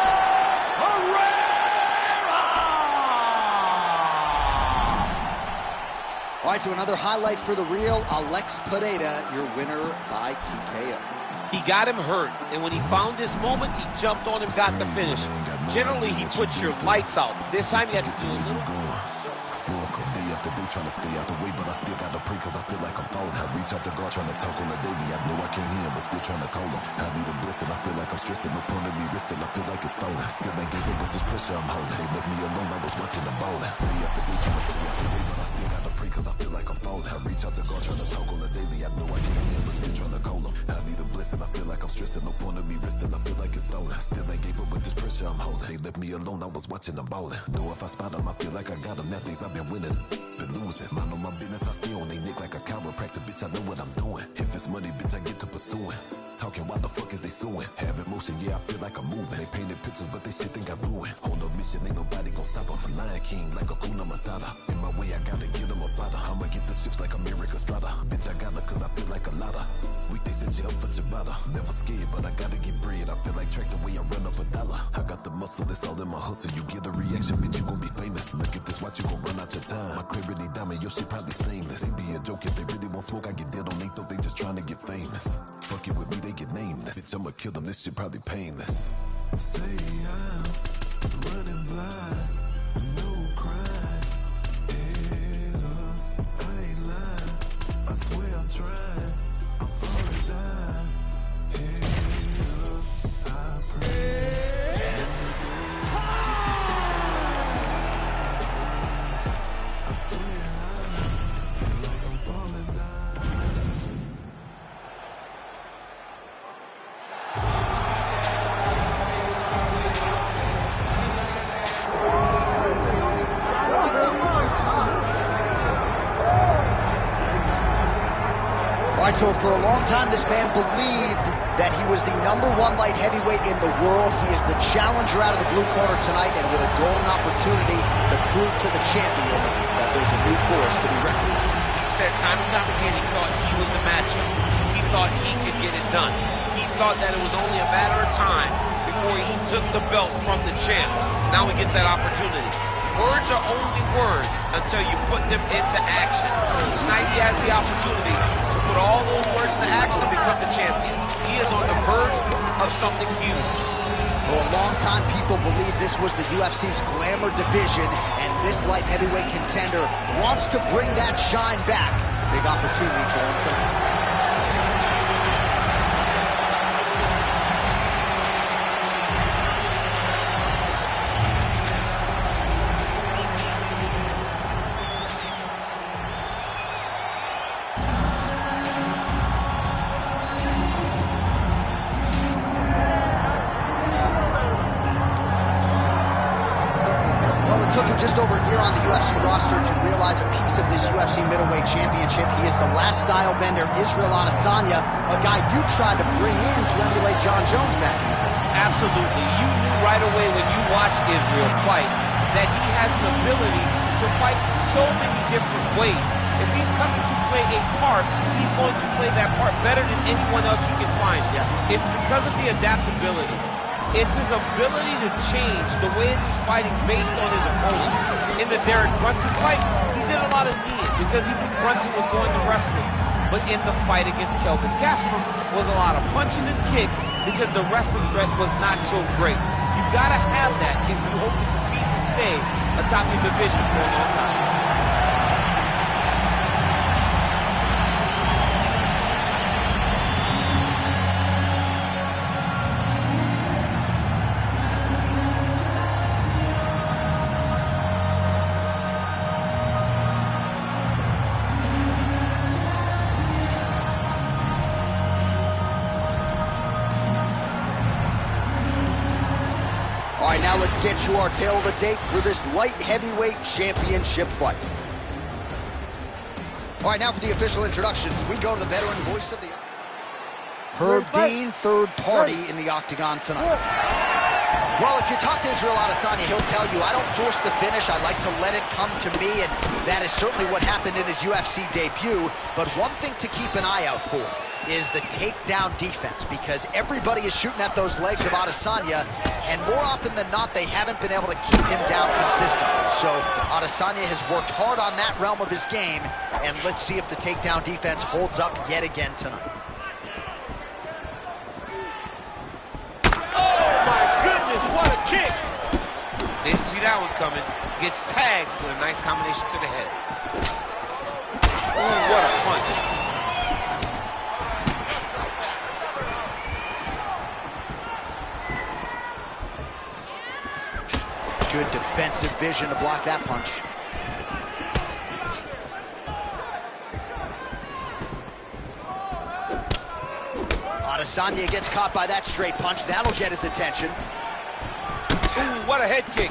All right, so another highlight for the real Alex Pereira, your winner by TKO. He got him hurt, and when he found this moment, he jumped on him, got the finish. Generally, he puts your lights out. This time, he had to do a little. Day after day trying to stay out the way, but I still gotta pray cause I feel like I'm falling. I reach out to God trying to talk on the daily. I know I can't hear him, but still trying to call him. I need a blessing, I feel like I'm stressing. No point in me wristing, I feel like it's stolen. Still ain't gave up with this pressure I'm holding. They left me alone, I was watching them ballin'. Day after day trying to stay out the way, but I still gotta pray cause I feel like I'm falling. I reach out to God trying to talk on the daily. I know I can't hear him, but still trying to call him. I need a blessing, I feel like I'm stressing. No point in me wristing, I feel like it's stolen. Still ain't gave up with this pressure I'm holding. They left me alone, I was watching them ballin'. Know if I spot them, I feel like I got them. Now things I've been winning, been losing. Mind on my business, I stay on they neck like a chiropractor. Bitch, I know what I'm doing. If it's money, bitch, I get to pursuing. Talking, why the fuck is they suing? Have emotion, yeah, I feel like I'm moving. They painted pictures, but they shit think I'm ruined. On a mission, ain't nobody gon' stop them. Lion King like a Kuna Matata. In my way, I gotta get them a bada. I'ma get the chips like America Strata. Bitch, I got her cause I feel like a lotta. Week they said you up for Ciabatta. Never scared, but I gotta get bread. I feel like track the way I run up a dollar. I got the muscle, that's all in my hustle. You get a reaction, bitch, you gon' be famous. Look at this watch, you gon' run out your time. My clarity diamond, your shit probably stainless. They be a joke if they really want smoke. I get dead on they thought they just trying to get famous. Fuck it with me, they get nameless. Bitch, I'ma kill them, this shit probably painless. Say I'm running blind, no crime. Head up, I ain't lying. I swear I'm trying. I'm falling down. Head up, I pray. I swear I feel like I'm falling down. All right, so for a long time, this man believed that he was the #1 light heavyweight in the world. He is the challenger out of the blue corner tonight, and with a golden opportunity to prove to the champion that there's a new force to be reckoned with. He said time and time again he thought he was the matchup. He thought he could get it done. He thought that it was only a matter of time before he took the belt from the champ. Now he gets that opportunity. Words are only words until you put them into action. Tonight he has the opportunity to put all those words to action and become the champion. He is on the verge of something huge. For a long time, people believed this was the UFC's glamour division, and this light heavyweight contender wants to bring that shine back. Big opportunity for him tonight. Took him just over a year on the UFC roster to realize a piece of this UFC middleweight championship. He is the last style bender, Israel Adesanya, a guy you tried to bring in to emulate John Jones back in the day. Absolutely. You knew right away when you watched Israel fight that he has an ability to fight so many different ways. If he's coming to play a part, he's going to play that part better than anyone else you can find. Yeah. It's because of the adaptability. It's his ability to change the way he's fighting based on his opponent. In the Derek Brunson fight, he did a lot of kneeing because he knew Brunson was going to wrestle him. But in the fight against Kelvin Gastelum was a lot of punches and kicks because the wrestling threat was not so great. You gotta have that if you hope to compete and stay atop your division for a long time. All right, now let's get you our tail of the tape for this light heavyweight championship fight. All right, now for the official introductions, we go to the veteran voice of the... Herb Dean, third party in the octagon tonight. Well, if you talk to Israel Adesanya, he'll tell you, I don't force the finish. I like to let it come to me, and that is certainly what happened in his UFC debut. But one thing to keep an eye out for is the takedown defense, because everybody is shooting at those legs of Adesanya, and more often than not, they haven't been able to keep him down consistently. So Adesanya has worked hard on that realm of his game, and let's see if the takedown defense holds up yet again tonight. What a kick! Didn't see that one coming. Gets tagged with a nice combination to the head. Ooh, what a punch. Good defensive vision to block that punch. Adesanya gets caught by that straight punch. That'll get his attention. Ooh, what a head kick.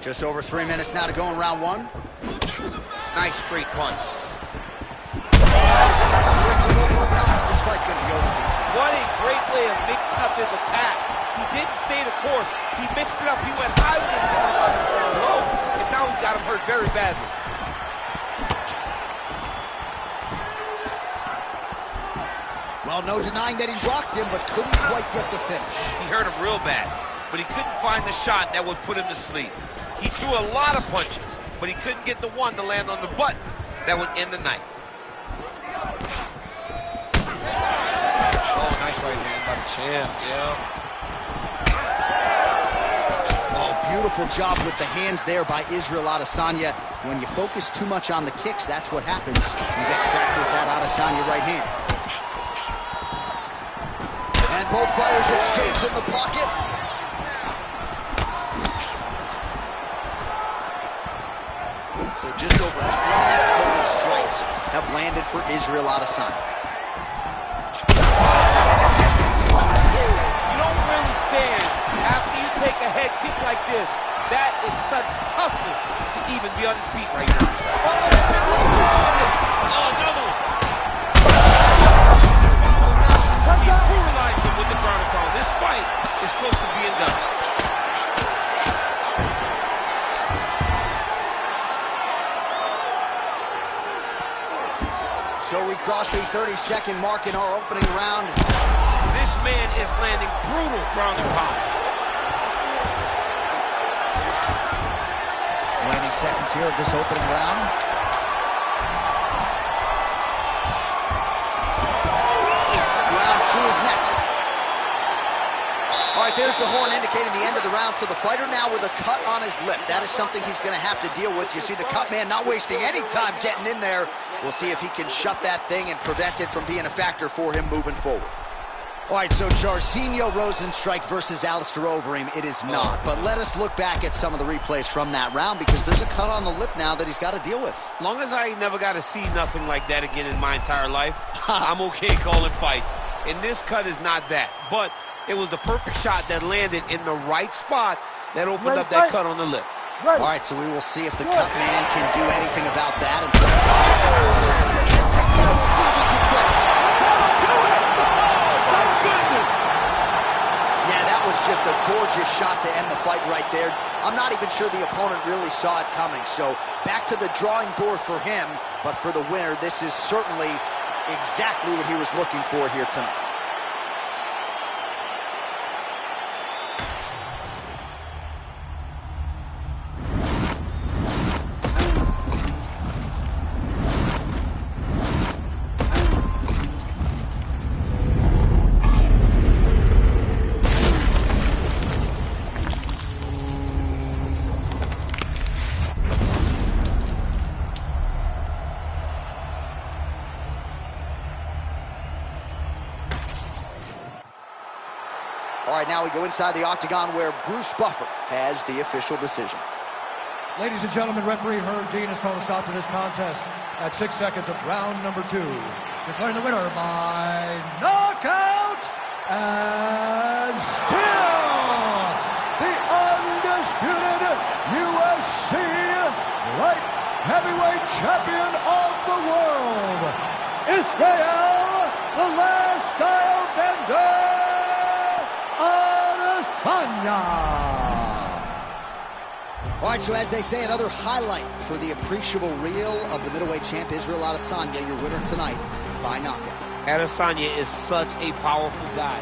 Just over 3 minutes now to go in round one. Nice straight punch. This fight's going to be over. What a great way of mixing up his attack. He didn't stay the course. He mixed it up. He went high with his low, and now he's got him hurt very badly. Well, no denying that he blocked him, but couldn't quite get the finish. He hurt him real bad, but he couldn't find the shot that would put him to sleep. He threw a lot of punches, but he couldn't get the one to land on the button that would end the night. Oh, nice right hand by the champ, yeah. Oh, beautiful job with the hands there by Israel Adesanya. When you focus too much on the kicks, that's what happens. You get cracked with that Adesanya right hand. And both fighters exchange in the pocket. So just over 20 total strikes have landed for Israel Adesanya. You don't really stand after you take a head kick like this. That is such toughness to even be on his feet right now. Oh, another one. He brutalized him with the ground and pound. This fight is close to being done. So we crossed the 30-second mark in our opening round. This man is landing brutal ground and pound. Waning seconds here of this opening round. Round two is next. All right, there's the horn indicating the end of the round. So the fighter now with a cut on his lip. That is something he's going to have to deal with. You see the cut man not wasting any time getting in there. We'll see if he can shut that thing and prevent it from being a factor for him moving forward. All right, so Jairzinho Rozenstruik versus Alistair Overeem, it is not. But let us look back at some of the replays from that round, because there's a cut on the lip now that he's got to deal with. Long as I never got to see nothing like that again in my entire life, I'm okay calling fights. And this cut is not that. But it was the perfect shot that landed in the right spot that opened up that cut on the lip. All right, so we will see if the cut man can do anything about that. Just a gorgeous shot to end the fight right there. I'm not even sure the opponent really saw it coming. So back to the drawing board for him, but for the winner, this is certainly exactly what he was looking for here tonight. right now we go inside the octagon where Bruce Buffer has the official decision. Ladies and gentlemen, referee Herb Dean has called a stop to this contest at 6 seconds of round number 2. Declaring the winner by knockout and still the undisputed UFC light heavyweight champion of the world, Israel, the last style bender, Adesanya. All right, so as they say, another highlight for the appreciable reel of the middleweight champ, Israel Adesanya, your winner tonight by knockout. Adesanya is such a powerful guy.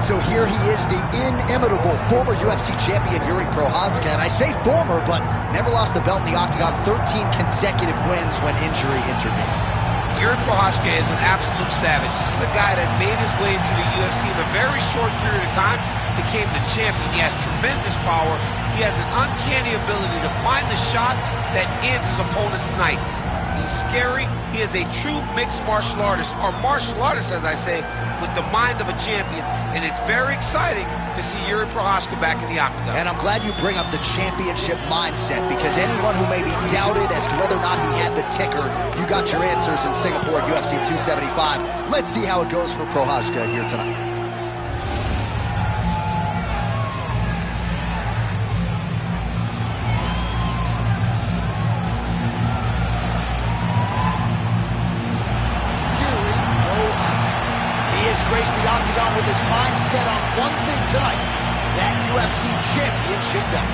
So here he is, the inimitable former UFC champion, Yuri Prochazka. And I say former, but never lost the belt in the octagon, 13 consecutive wins when injury intervened. Yuri Prochazka is an absolute savage. This is a guy that made his way into the UFC in a very short period of time, became the champion. He has tremendous power. He has an uncanny ability to find the shot that ends his opponent's night. He's scary. He is a true mixed martial artist, or martial artist, as I say, with the mind of a champion. And it's very exciting to see Yuri Prochazka back in the octagon. And I'm glad you bring up the championship mindset, because anyone who may be doubted as to whether or not he had the ticker, you got your answers in Singapore at UFC 275. Let's see how it goes for Prochazka here tonight. Graced the octagon with his mind set on one thing tonight, that UFC championship belt.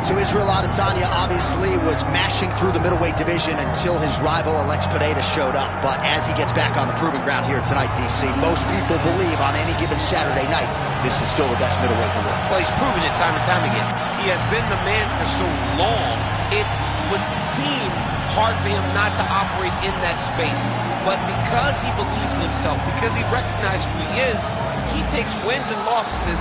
So Israel Adesanya obviously was mashing through the middleweight division until his rival Alex Pineda showed up. But as he gets back on the proving ground here tonight, DC, most people believe on any given Saturday night, this is still the best middleweight in the world. Well, he's proven it time and time again. He has been the man for so long, it would seem hard for him not to operate in that space. But because he believes in himself, because he recognizes who he is, he takes wins and losses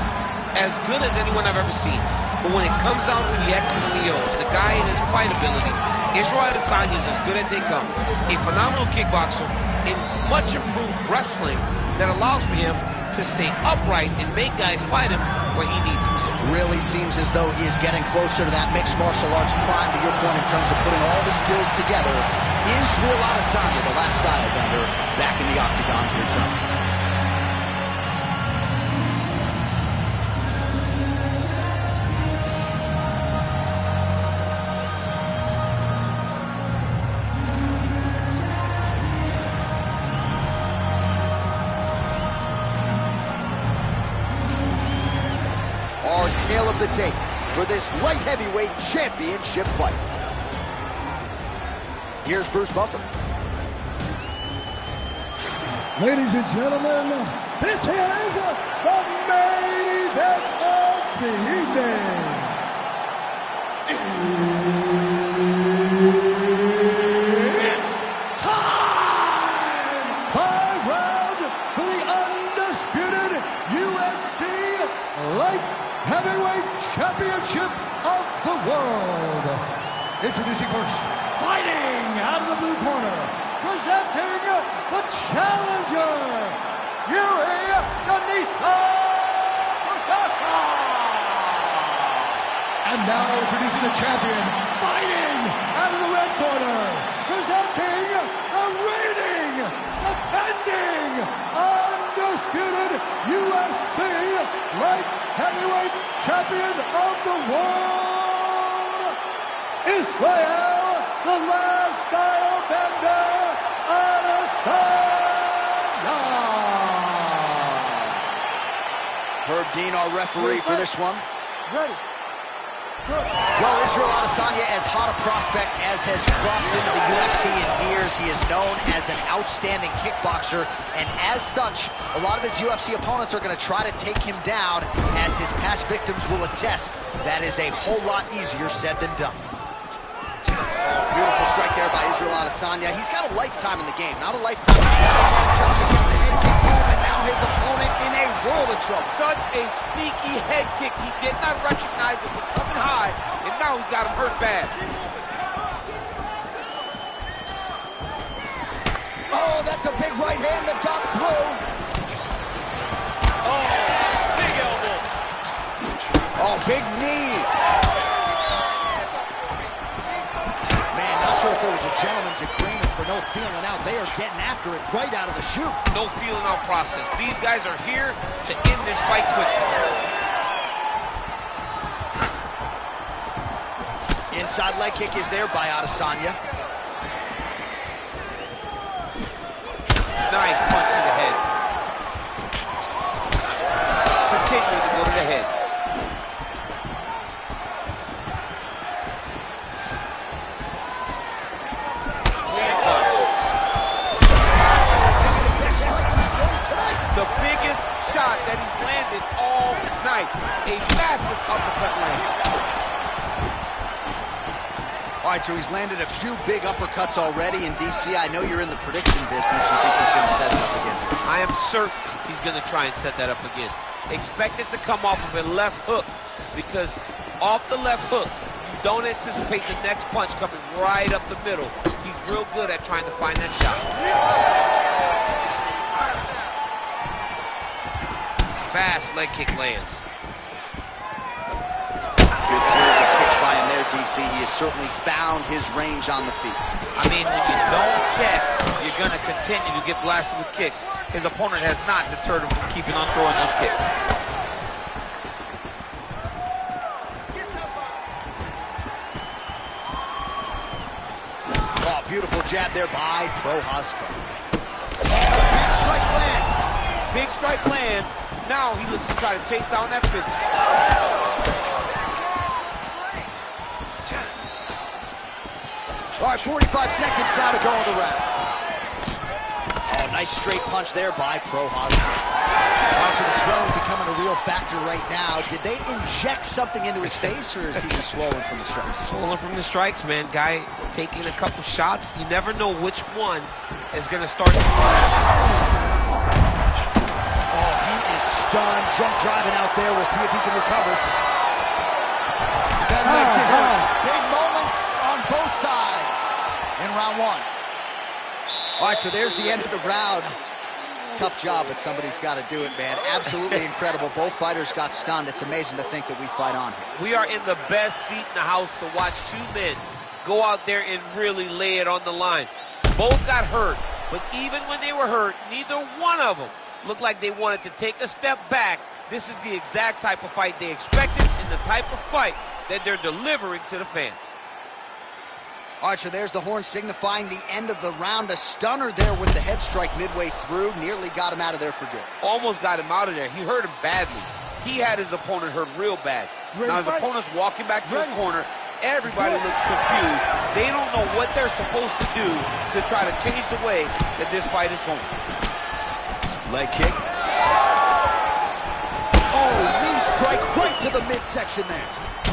as good as anyone I've ever seen. But when it comes down to the X's and the O's, the guy and his fight ability, Israel Adesanya is as good as they come. A phenomenal kickboxer in much improved wrestling that allows for him to stay upright and make guys fight him where he needs them to. Really seems as though he is getting closer to that mixed martial arts prime, to your point, in terms of putting all the skills together. Israel Adesanya, the last style bender, back in the octagon here tonight. Tale of the tape for this light heavyweight championship fight. Here's Bruce Buffer. Ladies and gentlemen, this is the main event of the evening. It's time! 5 rounds for the undisputed UFC light heavyweight champion Introducing first, fighting out of the blue corner, presenting the challenger, Yuri Denisa. And now introducing the champion, fighting out of the red corner, presenting the reigning, defending, undisputed UFC light heavyweight champion of the world, Israel, the last style bender, Adesanya. Herb Dean, our referee for this one. Ready. Well, Israel Adesanya, as hot a prospect as has crossed into the UFC in years. He is known as an outstanding kickboxer, and as such, a lot of his UFC opponents are going to try to take him down, as his past victims will attest. That is a whole lot easier said than done. Beautiful strike there by Israel Adesanya. He's got a lifetime in the game, not a lifetime in the game. And now his opponent in a world of trouble. Such a sneaky head kick. He did not recognize it was coming high, and now he's got him hurt bad. Oh, that's a big right hand that got through. Oh, big elbow. Oh, big knee. Man, not sure if there was a gentleman's agreement for no feeling out. They are getting after it right out of the chute. No feeling out process. These guys are here to end this fight quickly. Inside leg kick is there by Adesanya. Nice punch to the head. Continue to go to the head. Clean punch. The biggest shot that he's landed all night. A massive uppercut land. All right, so he's landed a few big uppercuts already in DC. I know you're in the prediction business. You think he's going to set it up again? I am certain he's going to try and set that up again. Expect it to come off of a left hook, because off the left hook, you don't anticipate the next punch coming right up the middle. He's real good at trying to find that shot. Fast leg kick lands. Good series of kicks by him there, DC. He has certainly found his range on the feet. I mean, when you don't check, you're going to continue to get blasted with kicks. His opponent has not deterred him from keeping on throwing those kicks. Oh, beautiful jab there by Prochazka. Big strike lands. Big strike lands. Now he looks to try to chase down that finish. All right, 45 seconds now to go in the round. Oh, nice straight punch there by Prochazka. Watch the swelling becoming a real factor right now. Did they inject something into his face, or is he just swollen from the strikes? Swollen from the strikes, man. Guy taking a couple shots. You never know which one is going to start. Oh, he is stunned. Jump driving out there. We'll see if he can recover. Big moments on both sides in round one. All right, so there's the end of the round. Tough job, but somebody's got to do it, man. Absolutely incredible. Both fighters got stunned. It's amazing to think that we fight on here. We are in the best seat in the house to watch two men go out there and really lay it on the line. Both got hurt, but even when they were hurt, neither one of them looked like they wanted to take a step back. This is the exact type of fight they expected and the type of fight that they're delivering to the fans. All right, so there's the horn signifying the end of the round. A stunner there with the head strike midway through. Nearly got him out of there for good. Almost got him out of there. He hurt him badly. He had his opponent hurt real bad. Now his opponent's walking back to his corner. Everybody looks confused. They don't know what they're supposed to do to try to change the way that this fight is going. Leg kick. Oh, knee strike right to the midsection there.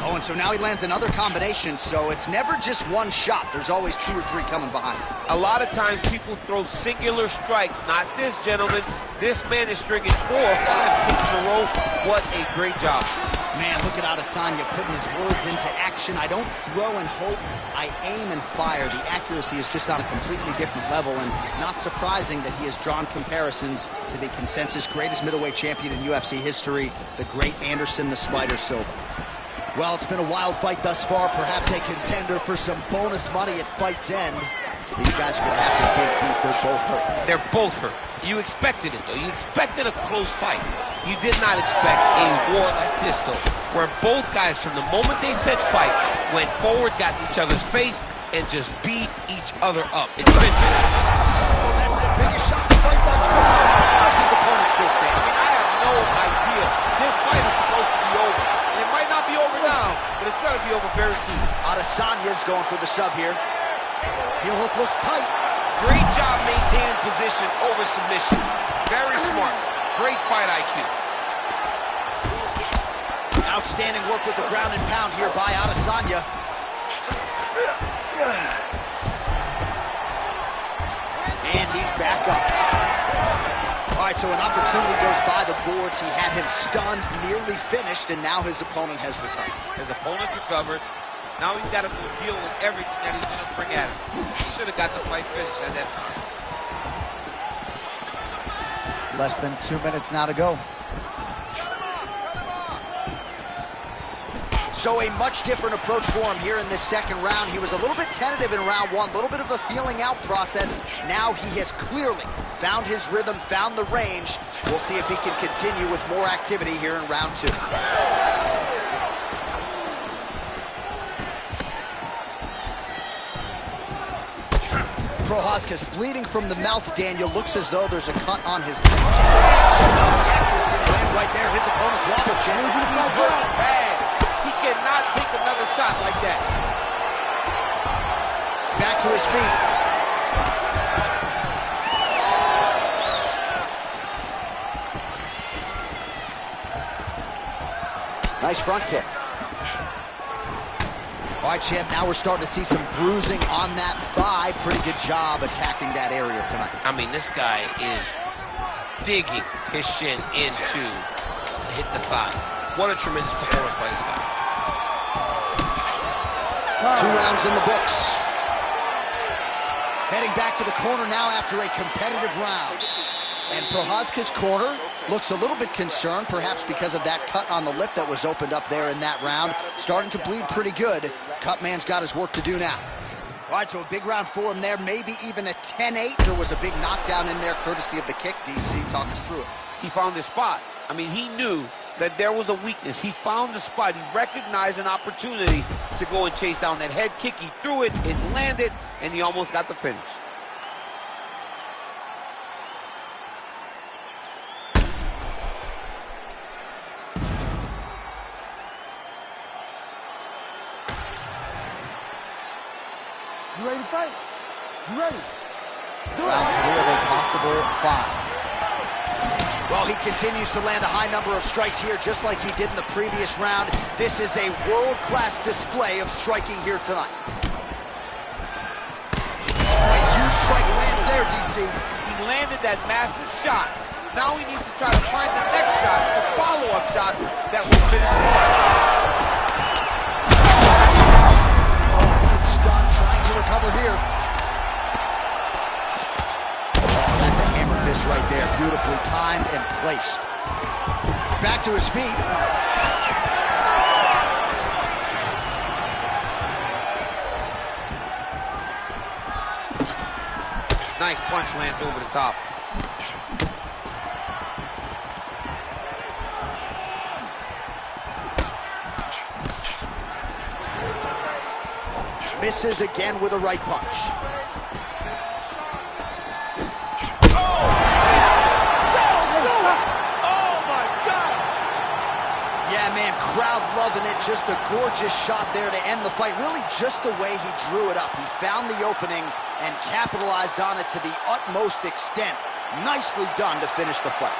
Oh, and so now he lands another combination, so it's never just one shot. There's always two or three coming behind him. A lot of times people throw singular strikes. Not this gentleman. This man is stringing 4, 5, 6 in a row. What a great job. Man, look at Adesanya putting his words into action. I don't throw and hope, I aim and fire. The accuracy is just on a completely different level, and not surprising that he has drawn comparisons to the consensus greatest middleweight champion in UFC history, the great Anderson the Spider Silva. Well, it's been a wild fight thus far, perhaps a contender for some bonus money at fight's end. These guys are going to have to dig deep. They're both hurt. They're both hurt. You expected it, though. You expected a close fight. You did not expect a war like this, though, where both guys, from the moment they said fight, went forward, got in each other's face, and just beat each other up. It's been that's the biggest shot the fight thus far. How's his opponent still standing? I mean, I have no idea. This fight is supposed to be over. And it might not be over now, but it's going to be over very soon. Adesanya's going for the sub here. Heel hook looks tight. great job maintaining position over submission. Very smart. Great fight IQ. Outstanding work with the ground and pound here by Adesanya. And he's back up. All right, so an opportunity goes by the boards. He had him stunned, nearly finished, and now his opponent has recovered. His opponent's recovered. Now he's got to deal with everything that he's going to bring at him. He should have got the fight finished at that time. Less than 2 minutes now to go. So a much different approach for him here in this second round. He was a little bit tentative in round one, a little bit of a feeling out process. Now he has clearly found his rhythm, found the range. We'll see if he can continue with more activity here in round two. Prochazka's bleeding from the mouth, Daniel. Looks as though there's a cut on his left. Well, the accuracy land right there. His opponent's wobble chin. He's hurt bad. He cannot take another shot like that. Back to his feet. Nice front kick. All right, champ, now we're starting to see some bruising on that thigh. Pretty good job attacking that area tonight. I mean, this guy is digging his shin into hit the thigh. What a tremendous performance by this guy. 2 rounds in the books. Heading back to the corner now after a competitive round. And Prochazka's corner looks a little bit concerned, perhaps because of that cut on the lip that was opened up there in that round. Starting to bleed pretty good. Cutman's got his work to do now. All right, so a big round for him there, maybe even a 10-8. There was a big knockdown in there, courtesy of the kick. DC, talk us through it. He found his spot. I mean, he knew that there was a weakness. He found the spot. He recognized an opportunity to go and chase down that head kick. He threw it, it landed, and he almost got the finish. You ready to fight? You ready? Round 3 of a possible 5. Well, he continues to land a high number of strikes here, just like he did in the previous round. This is a world-class display of striking here tonight. A huge strike lands there, DC. He landed that massive shot. Now he needs to try to find the next shot, the follow-up shot that will finish the fight. Trying to recover here. Oh, that's a hammer fist right there. Beautifully timed and placed. Back to his feet. Nice punch lands over the top. Misses again with a right punch. Oh! That'll do it! Oh, my God! Yeah, man, crowd loving it. Just a gorgeous shot there to end the fight. Really just the way he drew it up. He found the opening and capitalized on it to the utmost extent. Nicely done to finish the fight.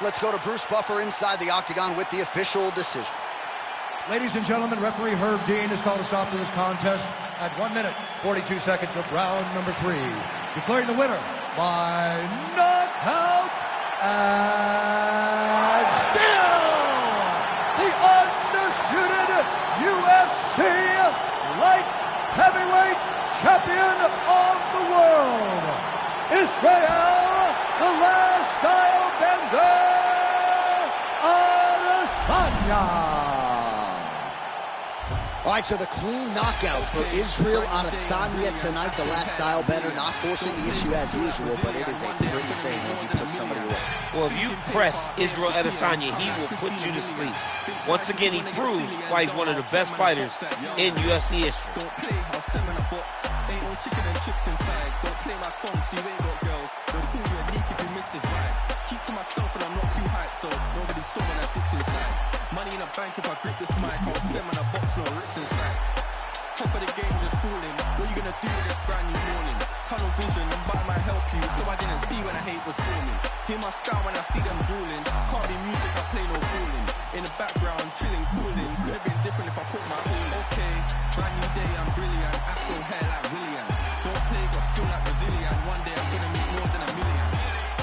Let's go to Bruce Buffer inside the octagon with the official decision. Ladies and gentlemen, referee Herb Dean has called a stop to this contest at 1 minute, 42 seconds of round number 3. Declaring the winner by knockout and still the undisputed UFC light heavyweight champion of the world, Israel, the last style bender, Adesanya. All right, so the clean knockout for Israel Adesanya tonight. The last style bender, not forcing the issue as usual, but it is a pretty thing when you put somebody away. Well, if you press Israel Adesanya, he will put you to sleep. Once again, he proves why he's one of the best fighters in UFC history. Don't play, I'll send man a box. Ain't no chicken and chips inside. Don't play my songs, you ain't got girls. Don't call you a leak if you miss this vibe. Keep to myself and I'm not too hyped, so nobody saw when I dipped inside. Money in a bank if I grip this mic. I'll send man a box, no Ritz inside. Top of the game just falling. What you gonna do with this brand new morning? Tunnel vision and bite might help you, so I didn't see when I hate was forming. Hear my style when I see them drooling. Can't be music, I play no fooling. In the background, chilling, cooling. Could have been different if I put my all. Okay, brand new day, I'm brilliant. Afro hair like William. Don't play, got skill like Brazilian. One day I'm gonna make more than a million.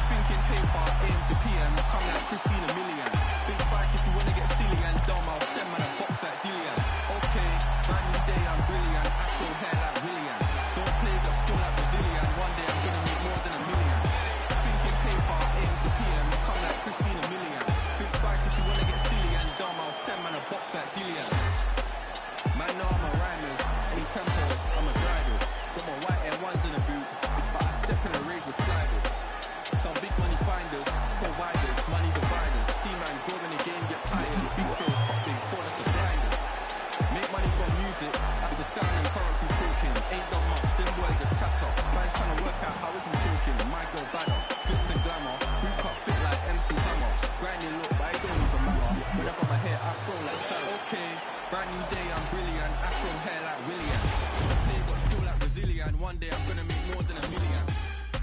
Thinking paper, AM to PM. Come like Christina Million. Think twice if you wanna get silly and dumb. I'll send man a box like Dillian. Okay, brand new day, I'm brilliant. Afro hair like William. Don't play, got skill like Brazilian. One day I'm gonna make more than a million. Thinking paper, AM to PM. Come like Christina Million. Think twice if you wanna get silly and dumb. I'll send man a box like Dillian. Man, know I'm a rhymers. Any tempo, I'm a drivers. Got my white Air Ones in the boot, but I step in a rave with sliders. Some big money finders, providers, money dividers. See man grow in the game, get tired. Big throw, top big, call us a blinders. Make money from music, that's the sound and currency talking. Ain't done much, them boys just chatter. Guys trying to work out how is he talking. My girl badder, glitz and glamour. Boot cut fit like MC Hammer. Grinding look, but it don't even matter. When I got my hair, I throw like Sarah. Okay, brand new day, I'm brilliant. Afro hair like William. Play got skill like Brazilian. One day I'm gonna make more than a million.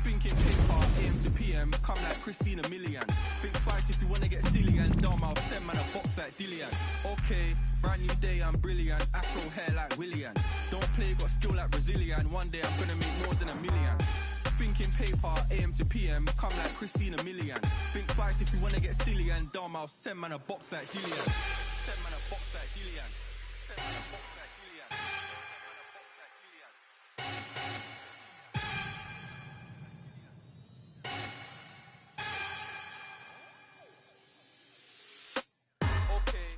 Thinking paper, AM to PM, come like Christina Million. Think twice if you wanna get silly and dumb. I'll send man a box like Dillian. Okay, brand new day, I'm brilliant. Afro hair like William. Don't play, got skill like Brazilian. One day I'm gonna make more than a million. Thinking paper, AM to PM, come like Christina Million. Think twice if you wanna get silly and dumb. I'll send man a box like Dillian. Send man a box like Dillian. Send man a box like Dillian. Okay.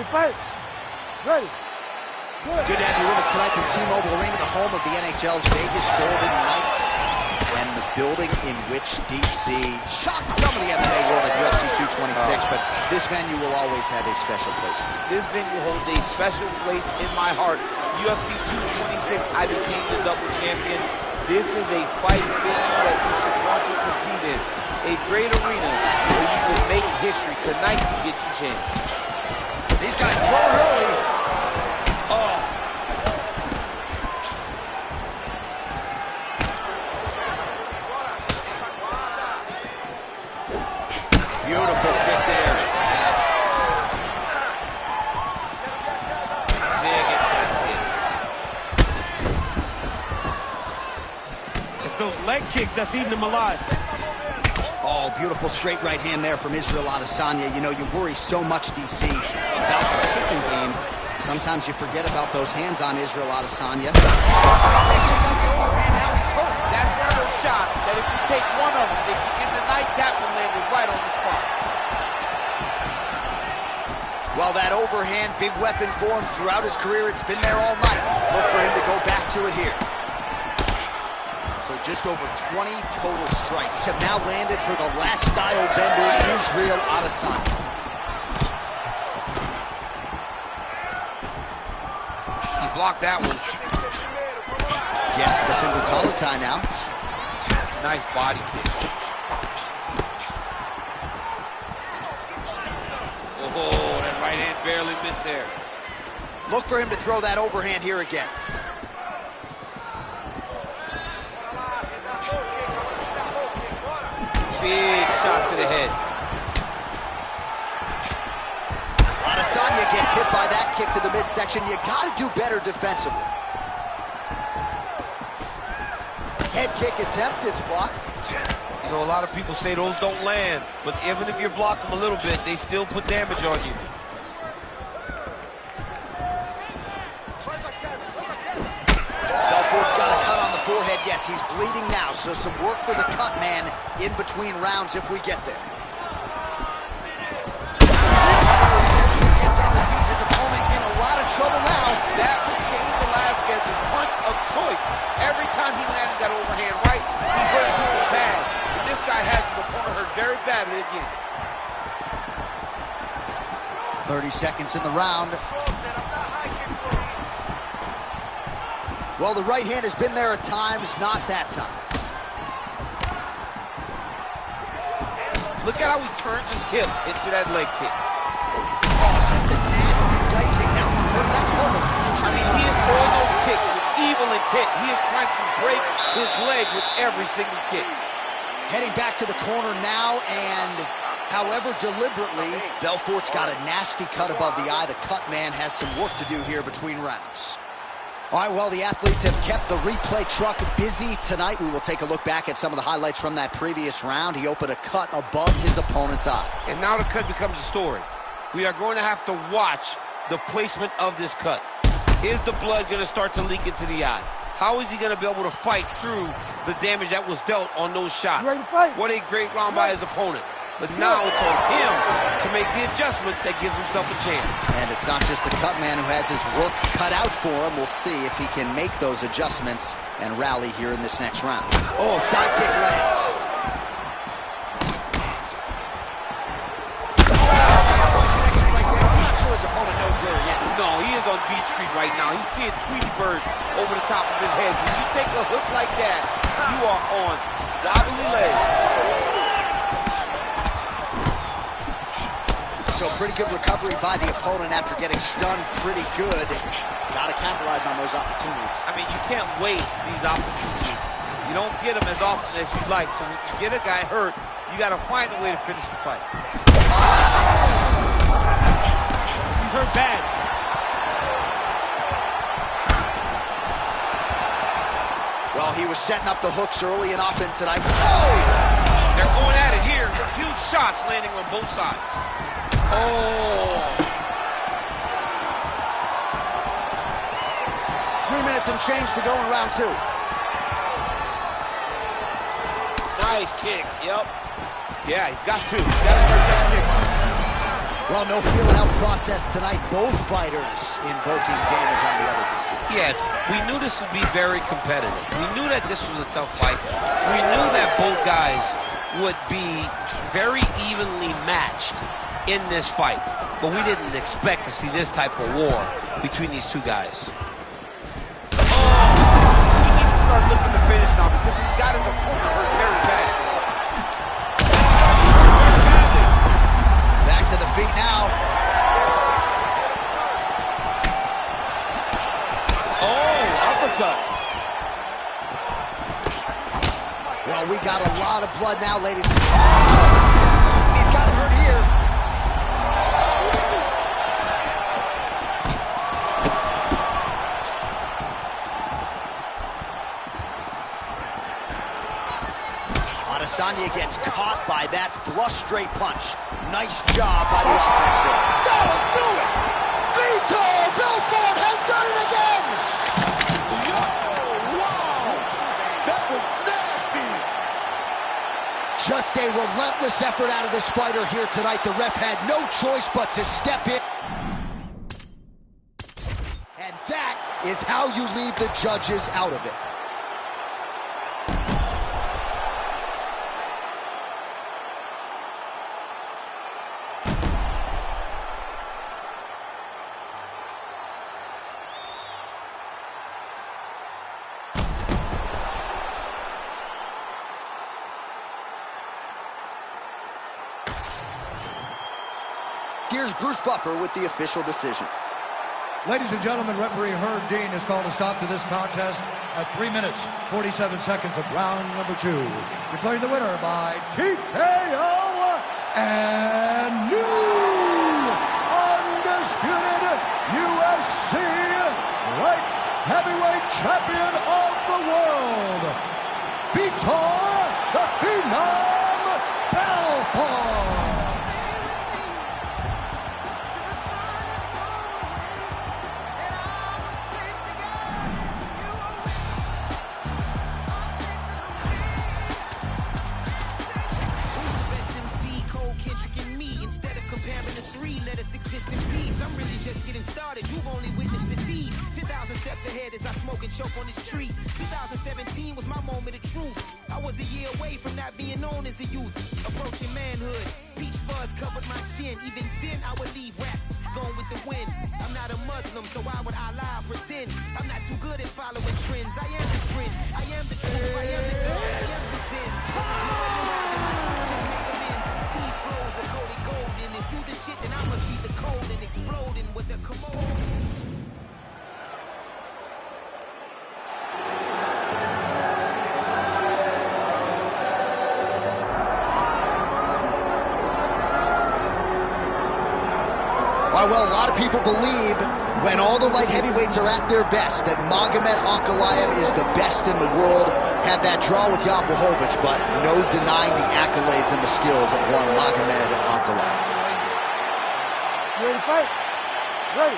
to fight? Ready. Good to have you with us tonight from T-Mobile Arena, the home of the NHL's Vegas Golden Knights, and the building in which DC shocked some of the MMA world at UFC 226, but this venue will always have a special place for you. This venue holds a special place in my heart. UFC 226, I became the double champion. This is a fight venue that you should want to compete in. A great arena where you can make history. Tonight you get your chance. These guys throwing early. Oh. Beautiful kick there. Big inside kick. It's those leg kicks that's eating them alive. Oh, beautiful straight right hand there from Israel Adesanya. You know, you worry so much, DC, about the kicking game. Sometimes you forget about those hands on Israel Adesanya. That's one of those shots that if you take one of them, if you end the night, that one landed right on the spot. Well, that overhand, big weapon for him throughout his career. It's been there all night. Look for him to go back to it here. So just over 20 total strikes have now landed for the last style bender, Israel Adesanya. He blocked that one. Gets the single collar tie now. Nice body kick. Oh, that right hand barely missed there. Look for him to throw that overhand here again. Big shot to the head. Adesanya gets hit by that kick to the midsection. You got to do better defensively. Head kick attempt, it's blocked. You know, a lot of people say those don't land, but even if you block them a little bit, they still put damage on you. Belfort's got a cut on the forehead. Yes, he's bleeding now, so some work for the cut man in between rounds if we get there. Gets on the feet. His opponent in a lot of trouble now. That was Cain Velasquez's punch of choice. Every time he landed that overhand right, he hurt people bad. And this guy has his opponent hurt very badly again. 30 seconds in the round. Well, the right hand has been there at times, not that time. Look at how he turns his hip into that leg kick. Oh, just a nasty leg kick. That's horrible. I mean, he is throwing those kicks with evil intent. He is trying to break his leg with every single kick. Heading back to the corner now, and however deliberately, Belfort's got a nasty cut above the eye. The cut man has some work to do here between rounds. All right, well, the athletes have kept the replay truck busy tonight. We will take a look back at some of the highlights from that previous round. He opened a cut above his opponent's eye. And now the cut becomes a story. We are going to have to watch the placement of this cut. Is the blood going to start to leak into the eye? How is he going to be able to fight through the damage that was dealt on those shots? You ready to fight? What a great round by his opponent. But now it's on him to make the adjustments that gives himself a chance. And it's not just the cut man who has his work cut out for him. We'll see if he can make those adjustments and rally here in this next round. Oh, side kick lands. I'm not sure his opponent knows where he is. No, he is on Beach Street right now. He's seeing Tweety Bird over the top of his head. When you take a hook like that, you are on wobbly legs. So pretty good recovery by the opponent after getting stunned pretty good. Got to capitalize on those opportunities. I mean, you can't waste these opportunities. You don't get them as often as you'd like. So when you get a guy hurt, you got to find a way to finish the fight. He's hurt bad. Well, he was setting up the hooks early and often tonight. Oh! They're going at it here. Huge shots landing on both sides. Oh! 3 minutes and change to go in round two. Nice kick. Yep. Yeah, he's got to. He's got to start taking kicks. Well, no feeling out process tonight. Both fighters invoking damage on the other DC. Yes, we knew this would be very competitive. We knew that this was a tough fight. We knew that both guys would be very evenly matched in this fight. But we didn't expect to see this type of war between these two guys. He needs to start looking to finish now because he's got his opponent hurt very bad. Back to the feet now. Oh, uppercut. Well, we got a lot of blood now, ladies and gentlemen. He's got him hurt here. Adesanya gets caught by that flush straight punch. Nice job by the offense there. That'll do it! Vitor Belfort has done it again! Yo, wow! That was nasty! Just a relentless effort out of this fighter here tonight. The ref had no choice but to step in. And that is how you leave the judges out of it. Here's Bruce Buffer with the official decision. Ladies and gentlemen, referee Herb Dean has called a stop to this contest at 3 minutes, 47 seconds of round number 2. Declaring the winner by TKO and new undisputed UFC light heavyweight champion of the world, Vitor the Phenom Belfort. Exist in peace. I'm really just getting started. You've only witnessed the tease. 10,000 steps ahead as I smoke and choke on the street. 2017 was my moment of truth. I was a year away from not being known as a youth. Approaching manhood. Peach fuzz covered my chin. Even then I would leave rap going with the wind. I'm not a Muslim, so why would I lie or pretend? I'm not too good at following trends. I am the trend. I am the truth. I am the God. I am the sin. There's no way around it. Just make amends. These flows are coated gold. And if you the shit, then I must be the cold and exploding with the commode. Well, a lot of people believe when all the light heavyweights are at their best that Magomed Ankalaev is the best in the world. Had that draw with Jan Blachowicz, but no denying the accolades and the skills of one Magomed Ankalaev. You ready to fight? Ready.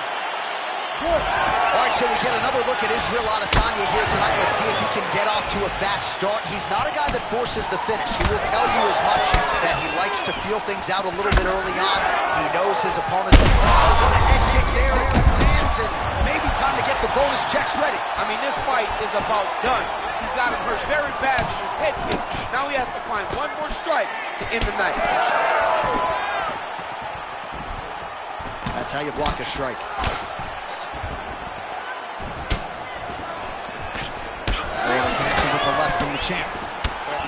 Good. All right, so we get another look at Israel Adesanya here tonight. Let's see if he can get off to a fast start. He's not a guy that forces the finish. He will tell you as much that he likes to feel things out a little bit early on. He knows his opponent's what a head kick there as he lands, and maybe time to get the bonus checks ready. I mean, this fight is about done. He's got him hurt very bad with his head kick. Now he has to find one more strike to end the night. That's how you block a strike. Early connection with the left from the champ.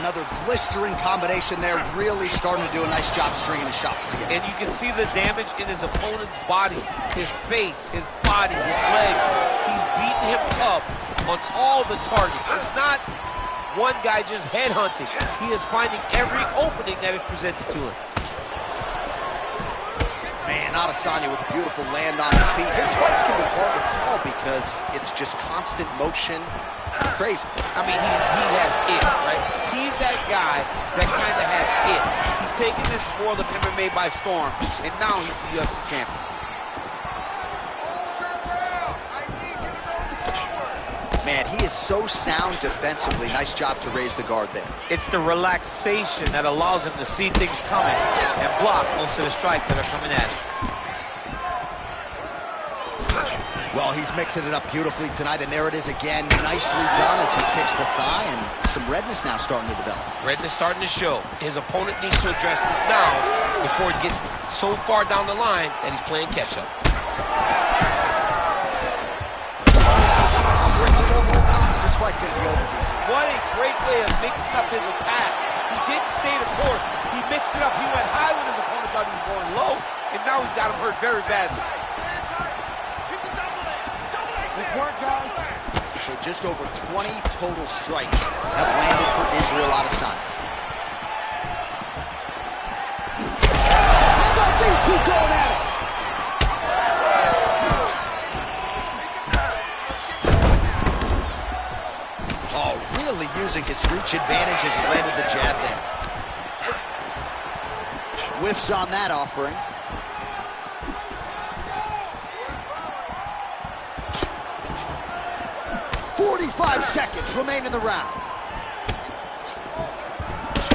Another blistering combination there, really starting to do a nice job stringing his shots together. And you can see the damage in his opponent's body, his face, his body, his legs. He's beating him up on all the targets. It's not one guy just headhunting. He is finding every opening that is presented to him. Man, Adesanya with a beautiful land on his feet. His fights can be hard to call because it's just constant motion. Crazy. I mean, he has it, right? He's that guy that kind of has it. He's taken this world of MMA by storm, and now he's the UFC champion. Man, he is so sound defensively. Nice job to raise the guard there. It's the relaxation that allows him to see things coming and block most of the strikes that are coming at him. Well, he's mixing it up beautifully tonight, and there it is again. Nicely done as he kicks the thigh, and some redness now starting to develop. Redness starting to show. His opponent needs to address this now before it gets so far down the line that he's playing catch-up. This fight's going to be over, DC. What a great way of mixing up his attack. He didn't stay the course. He mixed it up. He went high when his opponent thought he was going low, and now he's got him hurt very badly. Nice work, guys. So just over 20 total strikes have landed for Israel Adesanya. How about these two going at it? Oh, really using his reach advantage as he landed the jab there. Whiffs on that offering. 45 seconds remain in the round.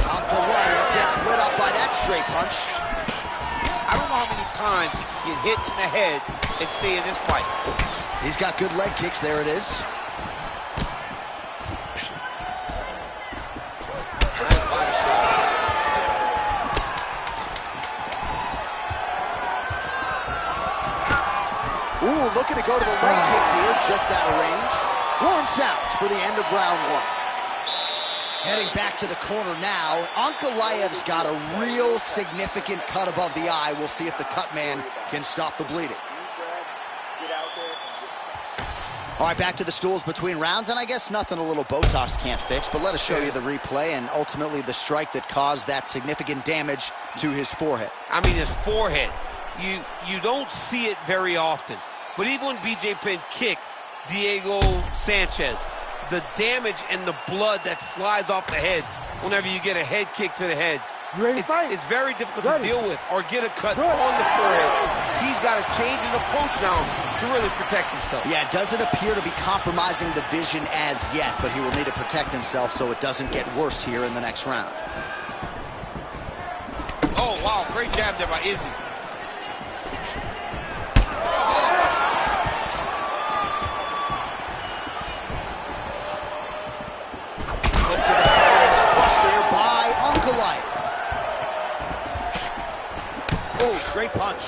Ankalaev gets lit up by that straight punch. I don't know how many times he can get hit in the head and stay in this fight. He's got good leg kicks. There it is. Nice body shot. Ooh, looking to go to the leg kick here, just out of range. Horn sounds for the end of round one. Heading back to the corner now. Ankalaev's got a real significant cut above the eye. We'll see if the cut man can stop the bleeding. All right, back to the stools between rounds, and I guess nothing a little Botox can't fix, but let us show you the replay and ultimately the strike that caused that significant damage to his forehead. I mean, his forehead. You don't see it very often, but even when BJ Penn kicked Diego Sanchez, the damage and the blood that flies off the head whenever you get a head kick to the head, it's very difficult to deal with or get a cut on the forehead. He's got to change his approach now to really protect himself. Yeah, it doesn't appear to be compromising the vision as yet, but he will need to protect himself so it doesn't get worse here in the next round. Oh, wow, great jab there by Izzy. Hook to the headlands, flush there by Ankalaev. Oh, straight punch.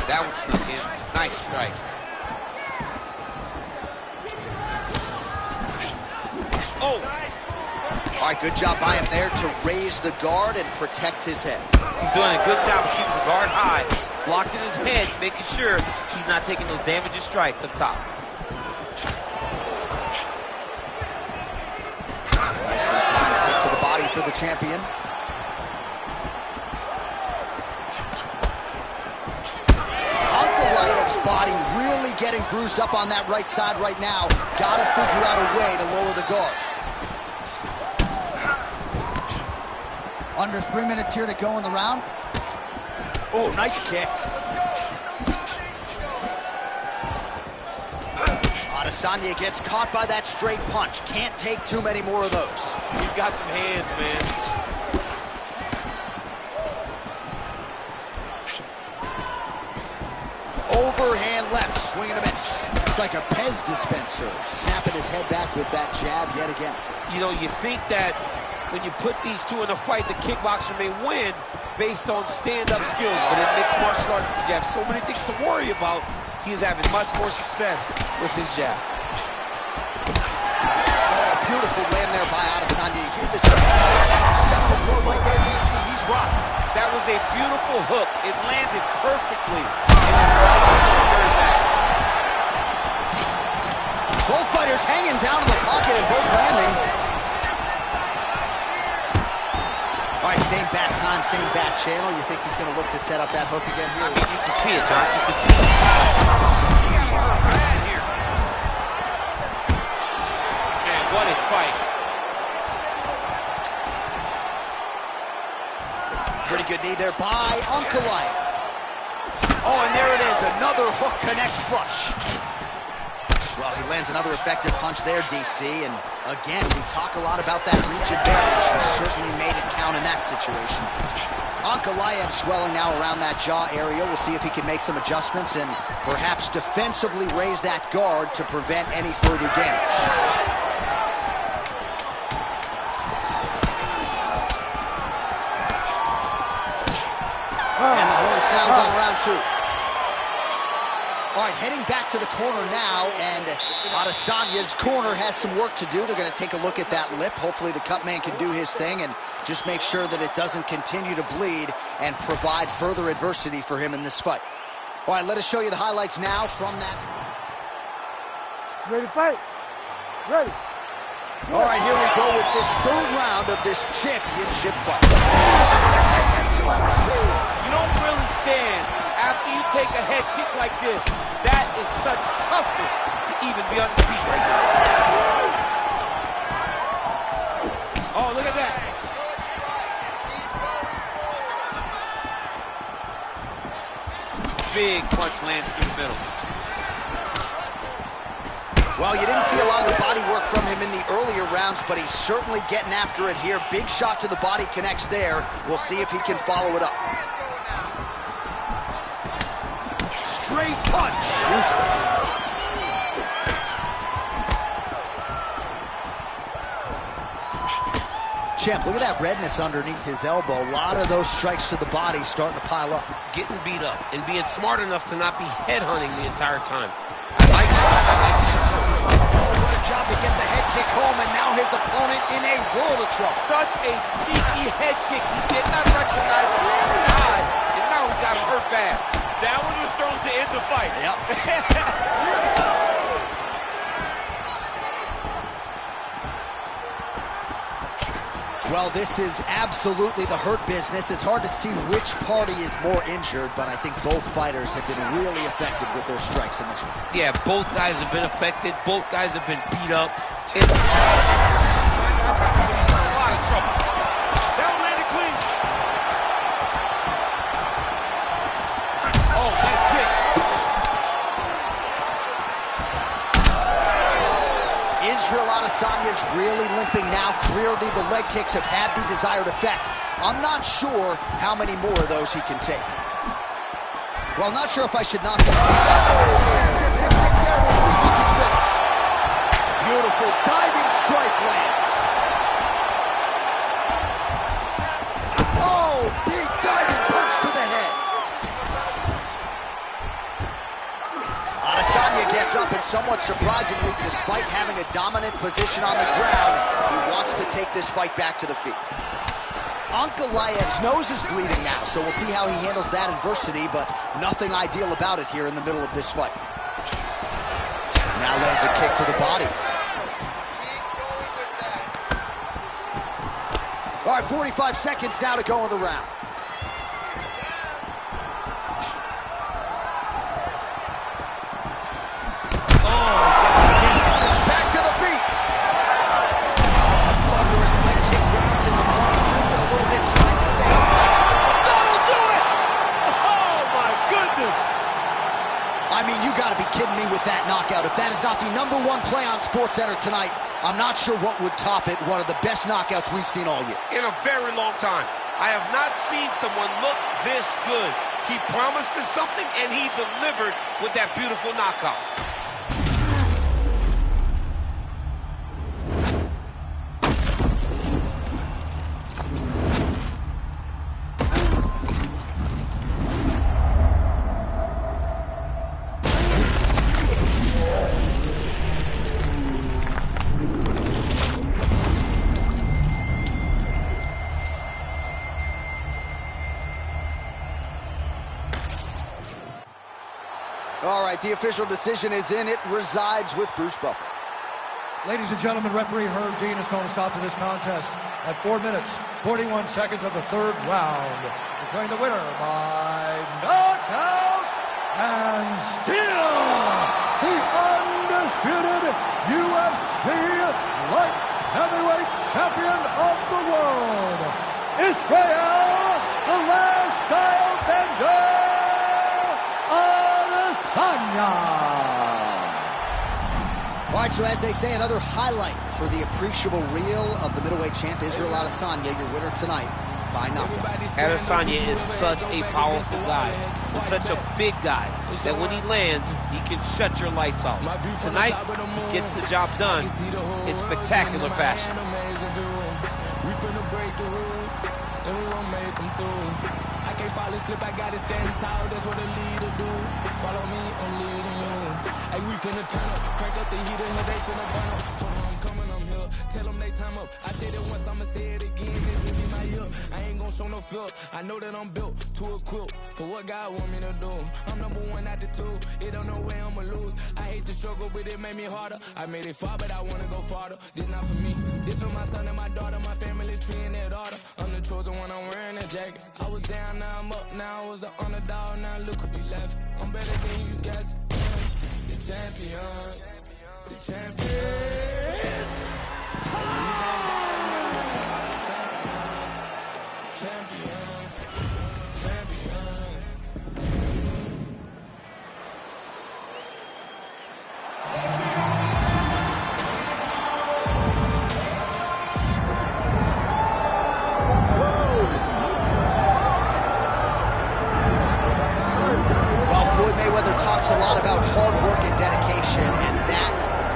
That one snuck in. Nice strike. Oh! All right, good job by him there to raise the guard and protect his head. He's doing a good job of keeping the guard high, blocking his head, making sure he's not taking those damaging strikes up top. Nicely timed kick to the body for the champion. Ankalaev's body really getting bruised up on that right side right now. Got to figure out a way to lower the guard. Under 3 minutes here to go in the round. Oh, nice kick. Adesanya gets caught by that straight punch. Can't take too many more of those. He's got some hands, man. Overhand left, swing and a miss. It's like a Pez dispenser, snapping his head back with that jab yet again. You know, you think that when you put these two in a fight, the kickboxer may win based on stand-up skills, but in mixed martial arts, because you have so many things to worry about, he is having much more success with his jab. Oh, beautiful land there by Adesanya. You hear this successive blow right there, DC. He's rocked. That was a beautiful hook. It landed perfectly. Very back. Both fighters hanging down in the pocket and both landing. All right, same bat time, same bat channel. You think he's going to look to set up that hook again here? I mean, you can see it, John. You can see it. He got hurt bad here. Man, what a fight. Pretty good knee there by Ankalaev. Oh, and there it is. Another hook connects flush. Well, he lands another effective punch there, DC, and again, we talk a lot about that reach advantage. He certainly made it count in that situation. Ankalaev swelling now around that jaw area. We'll see if he can make some adjustments and perhaps defensively raise that guard to prevent any further damage. And the horn sounds on round 2. All right, heading back to the corner now, and Adesanya's corner has some work to do. They're going to take a look at that lip. Hopefully the cut man can do his thing and just make sure that it doesn't continue to bleed and provide further adversity for him in this fight. All right, let us show you the highlights now from that. Ready to fight? Ready. All right, here we go with this third round of this championship fight. You don't really stand after you take a head kick like this. That is such toughness to even be on his feet right now. Oh, look at that. Big punch lands through the middle. Well, you didn't see a lot of the body work from him in the earlier rounds, but he's certainly getting after it here. Big shot to the body connects there. We'll see if he can follow it up. Straight punch. Useful. Champ, look at that redness underneath his elbow. A lot of those strikes to the body starting to pile up. Getting beat up and being smart enough to not be headhunting the entire time. I like that. What a job to get the head kick home, and now his opponent in a world of trouble. Such a sneaky head kick. He did not recognize the wrong side, and now he's got him hurt bad. That one was thrown to end the fight. Yep. Well, this is absolutely the hurt business. It's hard to see which party is more injured, but I think both fighters have been really effective with their strikes in this one. Yeah, both guys have been affected. Both guys have been beat up. It's a lot of trouble. That one landed clean. Oh, nice kick. Israel Adesanya's really limping now. Clearly, the leg kicks have had the desired effect. I'm not sure how many more of those he can take. Well, not sure if I should knock him. Oh, yes, there. We'll see if he can finish. Beautiful diving strike lands. Oh, big diving punch to the head. Adesanya gets up, and somewhat surprisingly, despite having a dominant position on the ground, he wants to take this fight back to the feet. Ankalaev's nose is bleeding now, so we'll see how he handles that adversity, but nothing ideal about it here in the middle of this fight. Now lands a kick to the body. All right, 45 seconds now to go in the round. Back to the feet. A thunderous leg kick grounds his opponent, moving a little bit, trying to stay up. That'll do it! Oh, my goodness. I mean, you gotta be kidding me with that knockout. If that is not the #1 play on SportsCenter tonight, I'm not sure what would top it. One of the best knockouts we've seen all year. In a very long time. I have not seen someone look this good. He promised us something, and he delivered with that beautiful knockout. All right, the official decision is in. It resides with Bruce Buffer. Ladies and gentlemen, referee Herb Dean has called a stop to this contest at 4 minutes, 41 seconds of the third round, declaring the winner by knockout and still the undisputed UFC light heavyweight champion of the world, Israel, the last style bender, Adesanya. so as they say, another highlight for the appreciable reel of the middleweight champ, Israel Adesanya, your winner tonight by knockout. Adesanya is such a powerful guy, and such a big guy, that when he lands, he can shut your lights off. Tonight, he gets the job done in spectacular fashion. We finna break the rules, and we gon' make them too. I can't follow slip, I gotta stand tall, that's what a leader do. Follow me, I'm leading you. Hey, we finna turn up, crank up the heater, here they finna burn up. Told them I'm coming, I'm here, tell them they time up. I said it once, I'ma say it again, this will be my year. I ain't gon' show no fear, I know that I'm built to equip for what God want me to do. I'm number one out the two, it don't know where I'ma lose. I hate the struggle, but it made me harder. I made it far, but I wanna go farther. This not for me, this for my son and my daughter, my family tree and their daughter. I'm the chosen one, I'm wearing a jacket. I was down, now I'm up, now I was the underdog, now look who be left. I'm better than you guys. The champions, the champions. Champions, champions. Well, Floyd Mayweather talks a lot about hard work and dedication, and that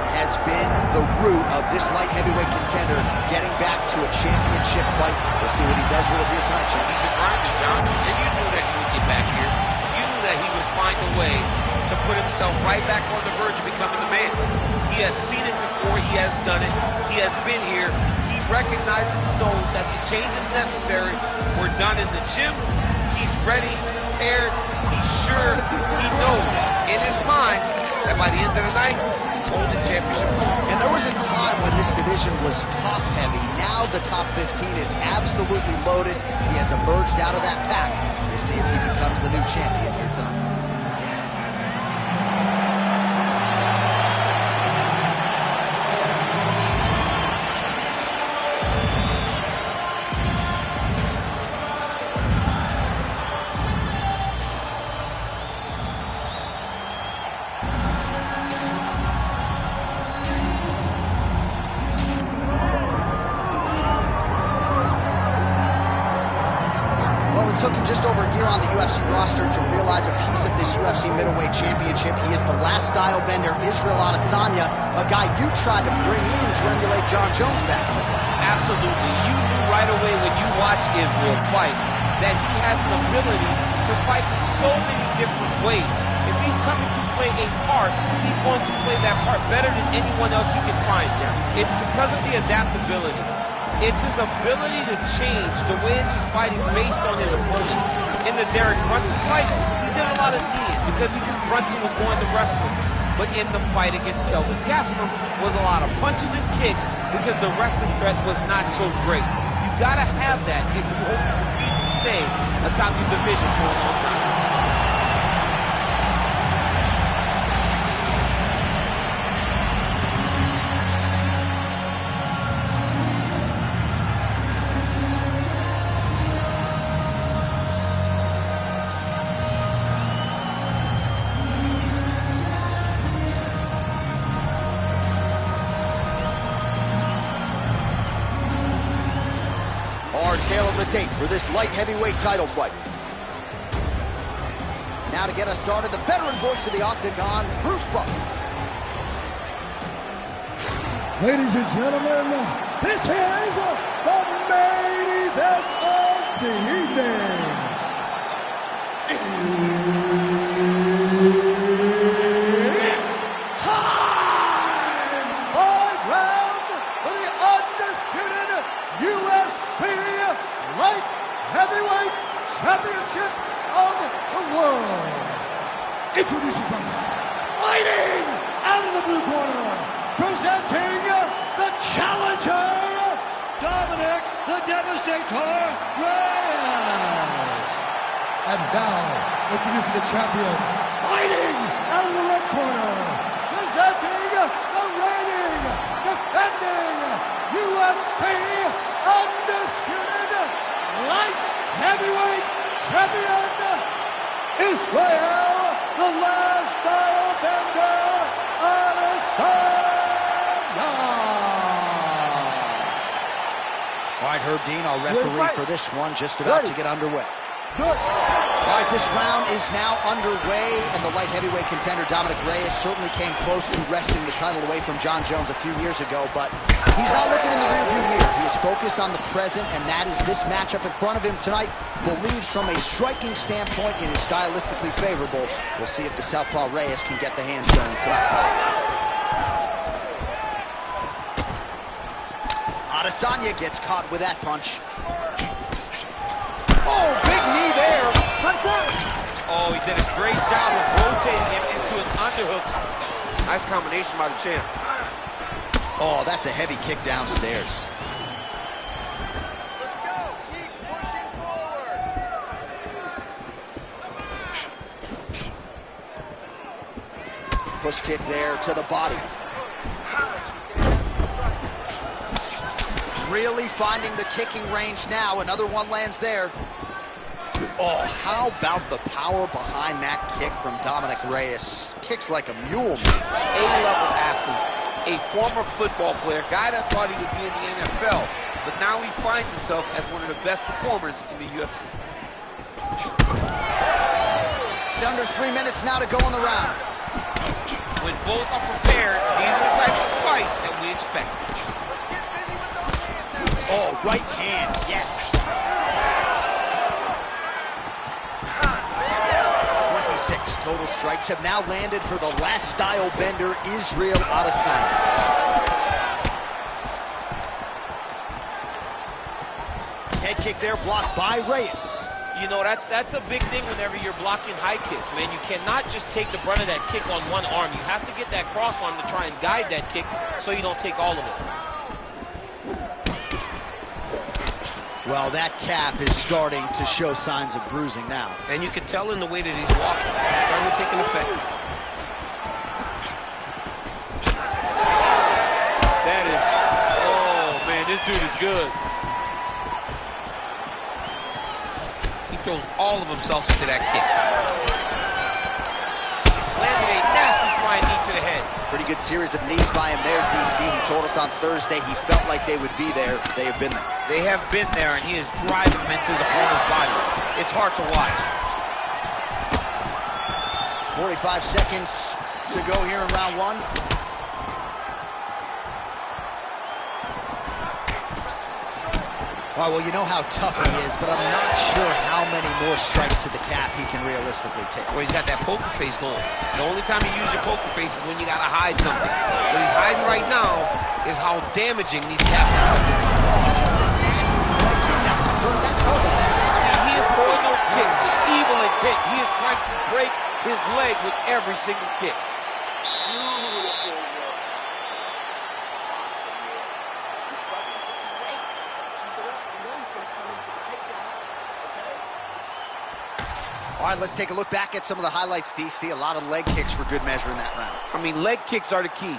has been the root of this light heavyweight contender getting back to a championship fight. We'll see what he does with it here tonight, champ. He's a grinder, John, and you knew that he would get back here. You knew that he would find a way to put himself right back on the verge of becoming the man. He has seen it before, he has done it, he has been here, he recognizes and knows that the change is necessary. We're done in the gym, he's ready, prepared, he's sure, he knows in his mind that by the end of the night, he's holding championship. And there was a time when this division was top heavy. Now the top 15 is absolutely loaded. He has emerged out of that pack. We'll see if he becomes the new champion here tonight. Took him just over a year on the UFC roster to realize a piece of this UFC middleweight championship. He is the last style bender, Israel Adesanya, a guy you tried to bring in to emulate John Jones back in the day. Absolutely. You knew right away when you watch Israel fight that he has the ability to fight in so many different ways. If he's coming to play a part, he's going to play that part better than anyone else you can find. Yeah. It's because of the adaptability. It's his ability to change the way he's fighting based on his opponent. In the Derek Brunson fight, he did a lot of kneeing because he knew Brunson was going to wrestle him. But in the fight against Kelvin Gastelum was a lot of punches and kicks because the wrestling threat was not so great. You gotta have that if you hope to compete and stay atop your division for a long time. Tail of the tape for this light heavyweight title fight. Now to get us started, the veteran voice of the Octagon, Bruce Buck. Ladies and gentlemen, this is the main event of the evening. It's time! 5 rounds for the undisputed UFC Light Heavyweight Championship of the world. Introducing first, fighting out of the blue corner, presenting the challenger, Dominic the Devastator Reyes. And now, introducing the champion, fighting out of the red corner, presenting the reigning, defending UFC undisputed light heavyweight champion, Israel, the last style bender, Adesanya. Herb Dean, our referee for this one, just about to get underway. All right, this round is now underway, and the light heavyweight contender Dominic Reyes certainly came close to wresting the title away from John Jones a few years ago, but he's not looking in the rearview mirror. He is focused on the present, and that is this matchup in front of him tonight. Believes from a striking standpoint it is stylistically favorable. We'll see if the southpaw Reyes can get the hands going tonight. Adesanya gets caught with that punch. Oh, big knee there. Oh, he did a great job of rotating him into an underhook. Nice combination by the champ. Oh, that's a heavy kick downstairs. Let's go. Keep pushing forward. Push kick there to the body. Really finding the kicking range now. Another one lands there. Oh, how about the power behind that kick from Dominic Reyes? Kicks like a mule, man. A-level athlete, a former football player, guy that thought he would be in the NFL, but now he finds himself as one of the best performers in the UFC. Under 3 minutes now to go in the round. When both are prepared, these are the types of fights that we expect. Oh, right hand, yes. 26 total strikes have now landed for the last style bender, Israel Adesanya. Head kick there, blocked by Reyes. You know, that's a big thing whenever you're blocking high kicks, man. You cannot just take the brunt of that kick on one arm. You have to get that cross arm to try and guide that kick so you don't take all of it. Well, that calf is starting to show signs of bruising now. And you can tell in the way that he's walking. It's starting to take an effect. That is, oh man, this dude is good. He throws all of himself into that kick. Landed a nasty flying knee to the head. Pretty good series of knees by him there, DC. He told us on Thursday he felt like they would be there. They have been there. They have been there, and he is driving them into his opponent's body. It's hard to watch. 45 seconds to go here in round one. All right, well, you know how tough he is, but I'm not sure how many more strikes to the calf he can realistically take. Well, he's got that poker face going. The only time you use your poker face is when you got to hide something. What he's hiding right now is how damaging these calf kicks are. Just a nasty leg kick. Now, that's over. He is throwing those kicks, evil intent. He is trying to break his leg with every single kick. Beautiful work. Awesome work. This striker is looking great. Keep it up. You know he's going to come in for the takedown. Okay? All right, let's take a look back at some of the highlights, DC. A lot of leg kicks for good measure in that round. I mean, leg kicks are the key.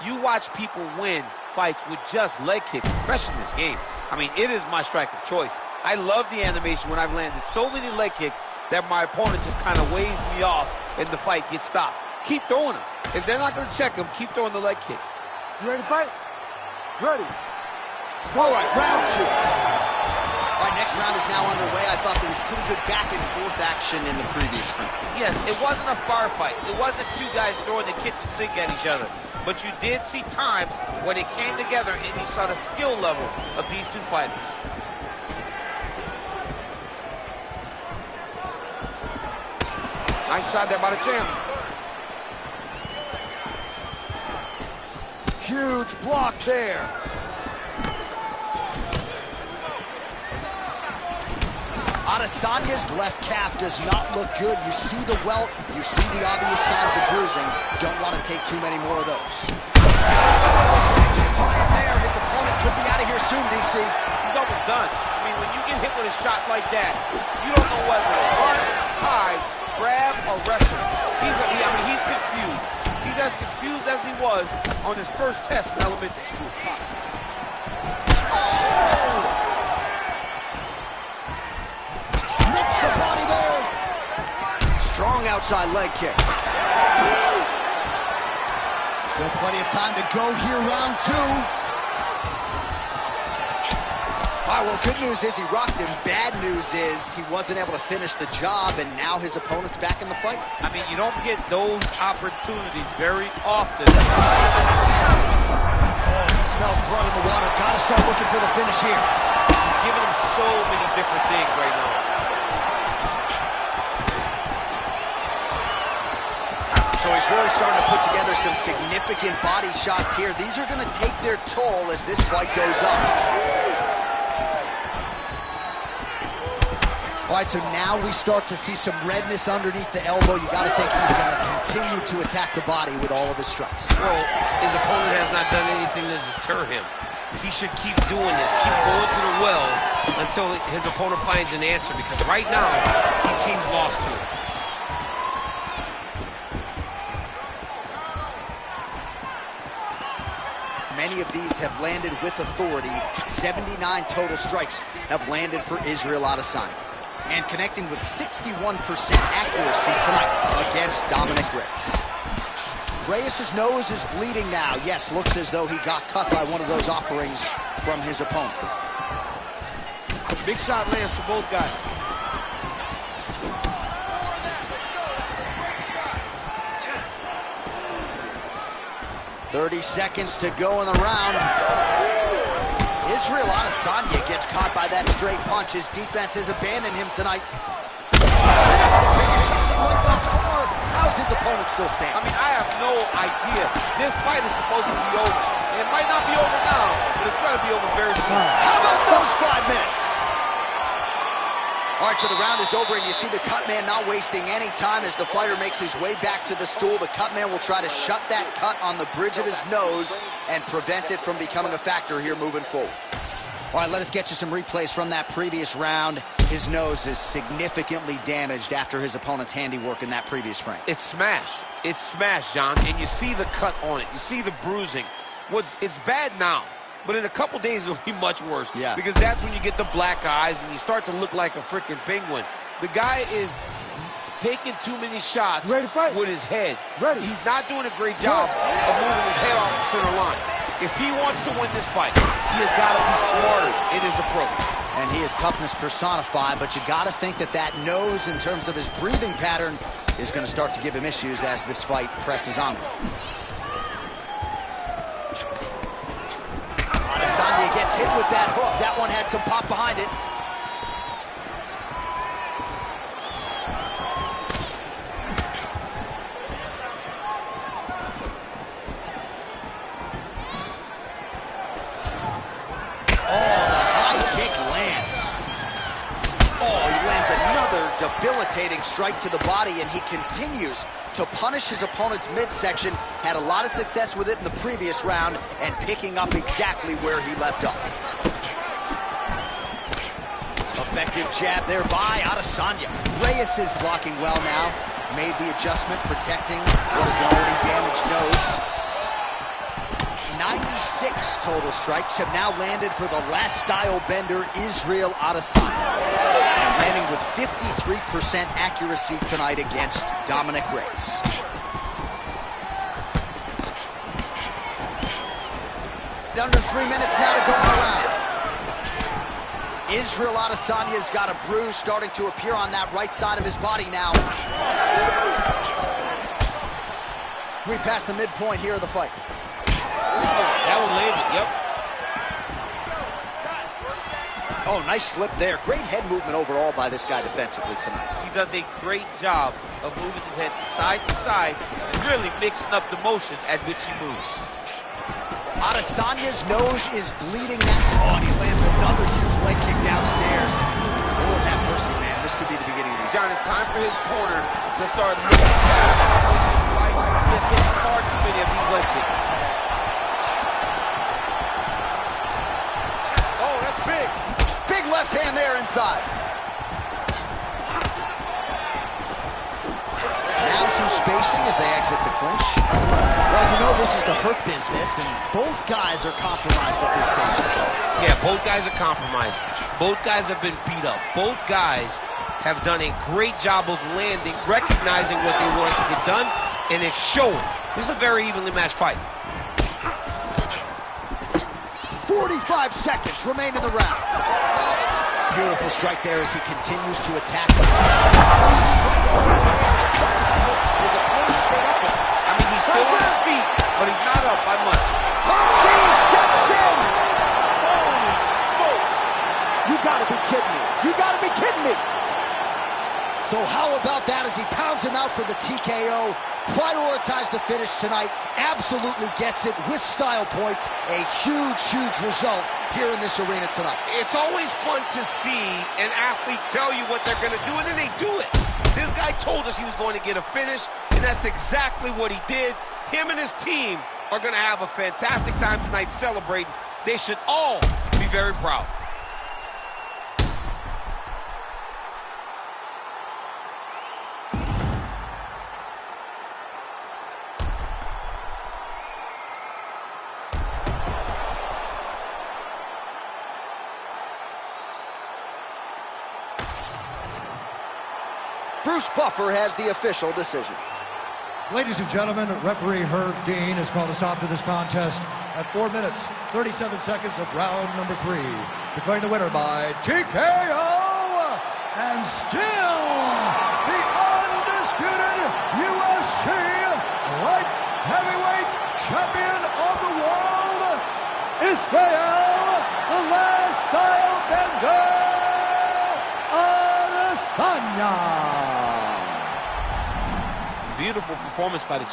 You watch people win fights with just leg kicks, especially in this game. I mean, it is my strike of choice. I love the animation when I've landed so many leg kicks that my opponent just kind of waves me off and the fight gets stopped. Keep throwing them. If they're not going to check them, keep throwing the leg kick. You ready to fight? Ready. All right, round two. All right, next round is now underway. I thought there was pretty good back and forth action in the previous round. Yes, it wasn't a bar fight. It wasn't two guys throwing the kitchen sink at each other. But you did see times when it came together and you saw the skill level of these two fighters. Nice shot there by the champ. Huge block there. Adesanya's left calf does not look good. You see the welt, you see the obvious signs of bruising. Don't want to take too many more of those. There, his opponent could be out of here soon, DC. He's almost done. I mean, when you get hit with a shot like that, you don't know whether to run, hide, grab, or wrestle. He's confused. He's as confused as he was on his first test in elementary school. Rips the body there. Strong outside leg kick. Still plenty of time to go here, round two. All right, well, good news is he rocked him. Bad news is he wasn't able to finish the job, and now his opponent's back in the fight. I mean, you don't get those opportunities very often. Oh, he smells blood in the water. Got to start looking for the finish here. He's giving him so many different things right now. So he's really starting to put together some significant body shots here. These are going to take their toll as this fight goes up. All right, so now we start to see some redness underneath the elbow. You got to think he's going to continue to attack the body with all of his strikes. Well, his opponent has not done anything to deter him. He should keep doing this, keep going to the well until his opponent finds an answer, because right now he seems lost to it. Many of these have landed with authority. 79 total strikes have landed for Israel Adesanya. And connecting with 61% accuracy tonight against Dominic Reyes. Reyes' nose is bleeding now. Yes, looks as though he got cut by one of those offerings from his opponent. Big shot lands for both guys. "30 seconds to go in the round. Israel Adesanya gets caught by that straight punch. His defense has abandoned him tonight. How's his opponent still standing? I mean, I have no idea. This fight is supposed to be over. It might not be over now, but it's going to be over very soon. How about those 5 minutes? All right, so the round is over, and you see the cut man not wasting any time as the fighter makes his way back to the stool. The cut man will try to shut that cut on the bridge of his nose and prevent it from becoming a factor here moving forward. All right, let us get you some replays from that previous round. His nose is significantly damaged after his opponent's handiwork in that previous frame. It's smashed. It's smashed, John, and you see the cut on it. You see the bruising. It's bad now, but in a couple days it'll be much worse. Yeah. Because that's when you get the black eyes and you start to look like a freaking penguin. The guy is taking too many shots with his head. He's not doing a great job of moving his head off the center line. If he wants to win this fight, he has got to be smarter in his approach. And he is toughness personified, but you got to think that that nose, in terms of his breathing pattern, is going to start to give him issues as this fight presses onward. Adesanya gets hit with that hook. That one had some pop behind it. Debilitating strike to the body, and he continues to punish his opponent's midsection. Had a lot of success with it in the previous round and picking up exactly where he left off. Effective jab there by Adesanya. Reyes is blocking well now. Made the adjustment, protecting what is an already damaged nose. 96 total strikes have now landed for the last style bender, Israel Adesanya. And landing with 53% accuracy tonight against Dominic Reyes. Under 3 minutes now to go in the round. Israel Adesanya's got a bruise starting to appear on that right side of his body now. We passed the midpoint here of the fight. That one landed, yep. Oh, nice slip there. Great head movement overall by this guy defensively tonight. He does a great job of moving his head side to side, really mixing up the motion at which he moves. Adesanya's nose is bleeding now. Oh, and he lands another huge leg kick downstairs. Lord have mercy, man. This could be the beginning of the John, it's time for his corner to start moving. He's getting far too many of these leg kicks. Oh, that's big. Big left hand there inside. Now some spacing as they exit the clinch. Well, you know this is the hurt business, and both guys are compromised at this stage of the fight. Yeah, both guys are compromised. Both guys have been beat up. Both guys have done a great job of landing, recognizing what they wanted to get done, and it's showing. This is a very evenly matched fight. 45 seconds remain in the round. Beautiful strike there as he continues to attack. His opponent stayed up there. I mean, he's still on his feet, but he's not up by much. Dean steps in. Holy smokes. You gotta be kidding me. You gotta be kidding me. So how about that as he pounds him out for the TKO? Prioritized the finish tonight. Absolutely gets it with style points. A huge, huge result here in this arena tonight. It's always fun to see an athlete tell you what they're going to do, and then they do it. This guy told us he was going to get a finish, and that's exactly what he did. Him and his team are going to have a fantastic time tonight celebrating. They should all be very proud. Bruce Buffer has the official decision. Ladies and gentlemen, referee Herb Dean has called a stop to this contest at 4 minutes, 37 seconds of round number 3. Declaring the winner by TKO, and still the undisputed UFC light heavyweight champion of the world, Israel, the last style bender, Adesanya. Beautiful performance by the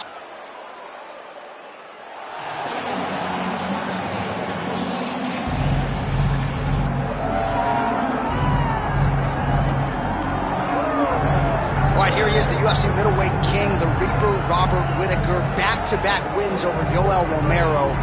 Right, here he is, the UFC middleweight king, the Reaper, Robert Whittaker. Back-to-back wins over Yoel Romero.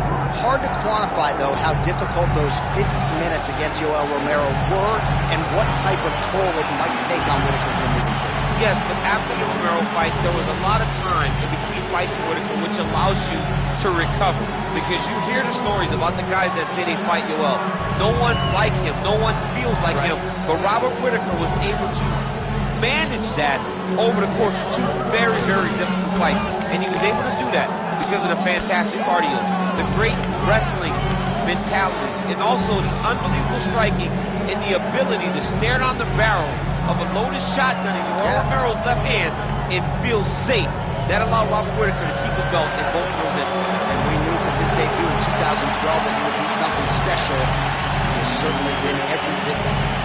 Hard to quantify, though, how difficult those 50 minutes against Yoel Romero were and what type of toll it might take on Whittaker here moving forward. Yes, but after the Romero fight, there was a lot of time in between fights for Whittaker, which allows you to recover. Because you hear the stories about the guys that say they fight Yoel. No one's like him. No one feels like him. But Robert Whittaker was able to manage that over the course of 2 very, very difficult fights. And he was able to do that because of the fantastic cardio, the great wrestling mentality, and also the unbelievable striking and the ability to stare down the barrel of a loaded shotgun in Romero's left hand and feel safe. That allowed Robert Whittaker to keep a belt in both of those instances. And we knew from his debut in 2012 that he would be something special. He has certainly been every bit that.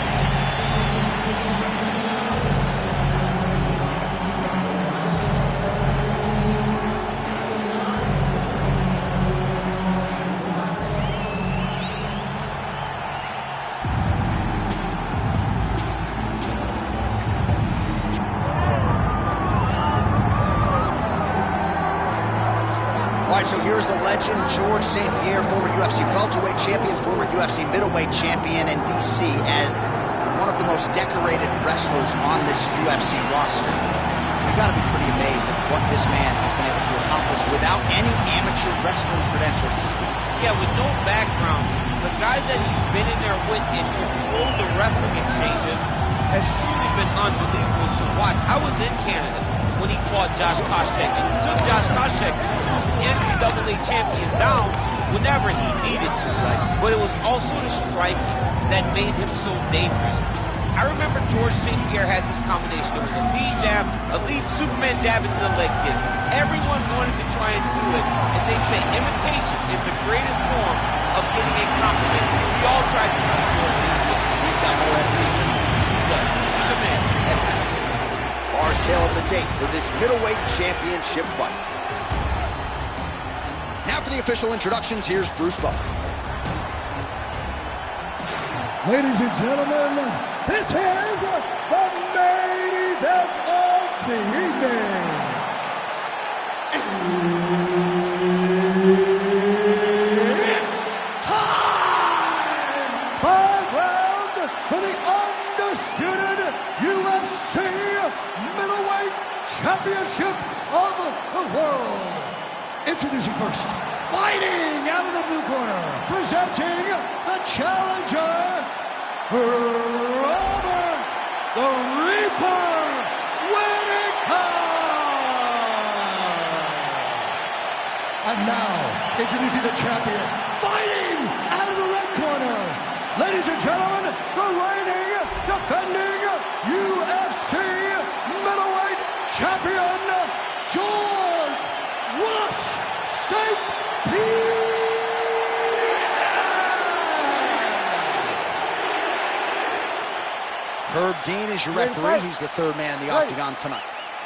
So here's the legend, George St. Pierre, former UFC welterweight champion, former UFC middleweight champion in DC, as one of the most decorated wrestlers on this UFC roster. You got to be pretty amazed at what this man has been able to accomplish without any amateur wrestling credentials to speak. Yeah, with no background, the guys that he's been in there with and controlled the wrestling exchanges has truly been unbelievable to watch. I was in Canada when he fought Josh Koscheck, and he took Josh Koscheck, who's an NCAA champion, down whenever he needed to. Right. But it was also the striking that made him so dangerous. I remember George St. Pierre had this combination. It was a lead jab, a lead Superman jab into the leg kick. Everyone wanted to try and do it, and they say imitation is the greatest form of getting a compliment. We all tried to do George St. Pierre. He's got more SPs than you. He's a man. Hard tail of the tape for this middleweight championship fight. Now for the official introductions, here's Bruce Buffer. Ladies and gentlemen, this is the main event of the evening. It's time! 5 rounds for the undisputed UFC middleweight championship of the world. Introducing first, fighting out of the blue corner, presenting the challenger, Robert the Reaper Whittaker. And now, introducing the champion, fighting out of the red ladies and gentlemen, the reigning, defending UFC middleweight champion, George Rush St. Pierre. Herb Dean is your referee. He's the third man in the octagon tonight.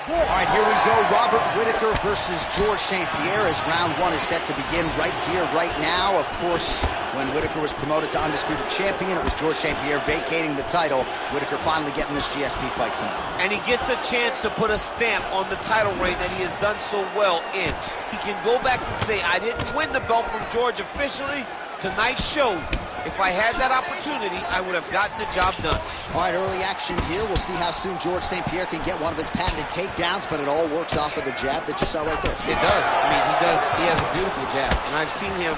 All right, here we go. Robert Whittaker versus George St. Pierre as round one is set to begin right here, right now. Of course, when Whittaker was promoted to undisputed champion, it was George St. Pierre vacating the title. Whittaker finally getting this GSP fight tonight. And he gets a chance to put a stamp on the title reign that he has done so well in. He can go back and say, I didn't win the belt from George officially. Tonight shows if I had that opportunity, I would have gotten the job done. All right, early action here. We'll see how soon George St. Pierre can get one of his patented takedowns, but it all works off of the jab that you saw right there. It does. I mean, he does. He has a beautiful jab, and I've seen him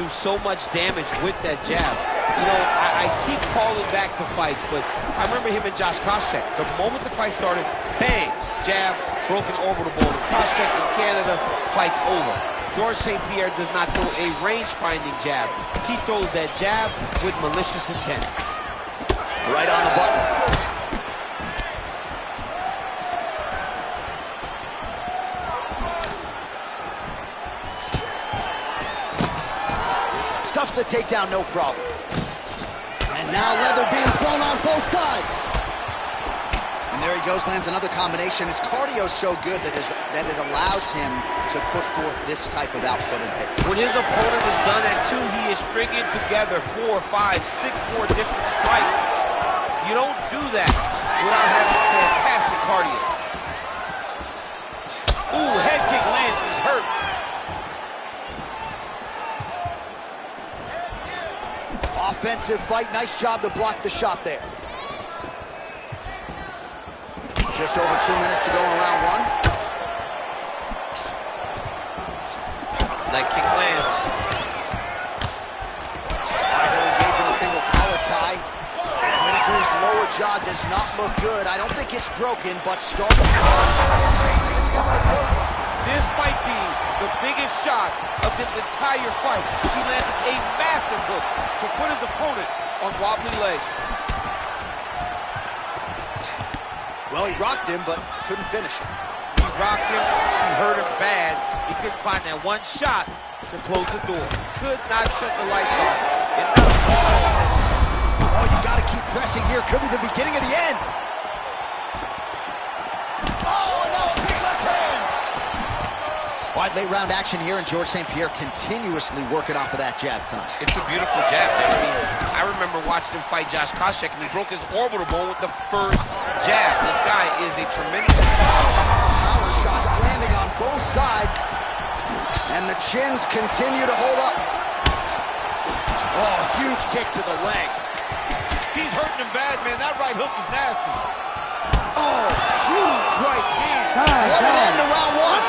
do so much damage with that jab. You know, I keep calling back to fights, but I remember him and Josh Koscheck. The moment the fight started, bang, jab, broken orbital bone. Koscheck in Canada, fight's over. George St. Pierre does not throw a range-finding jab. He throws that jab with malicious intent. Right on the button. Stuffs the takedown, no problem. And now leather being thrown on both sides. And there he goes, lands another combination. His cardio's so good that it allows him to put forth this type of output and pace. When his opponent is done at two, he is stringing together 4, 5, 6 more different strikes. You don't do that without having fantastic cardio. Ooh, head kick lands, he's hurt. Offensive fight, nice job to block the shot there. Just over 2 minutes to go in round one. Leg kick lands. All right, he'll engage in a single collar tie. Whittaker's lower jaw does not look good. I don't think it's broken, but starting. This might be the biggest shot of this entire fight. He landed a massive hook to put his opponent on wobbly legs. Well, he rocked him, but couldn't finish him. He rocked him, he hurt him bad. He couldn't find that one shot to close the door. Could not shut the lights off. Oh, you gotta keep pressing here. Could be the beginning of the end. Oh, no, big left hand. All right, late round action here, and George St. Pierre continuously working off of that jab tonight. It's a beautiful jab, man. I mean, I remember watching him fight Josh Koscheck, and he broke his orbital bone with the first jab. This guy is a tremendous... Power shots landing on both sides, and the chins continue to hold up. Oh, huge kick to the leg. He's hurting him bad, man. That right hook is nasty. Oh, huge right hand. What an end to round one.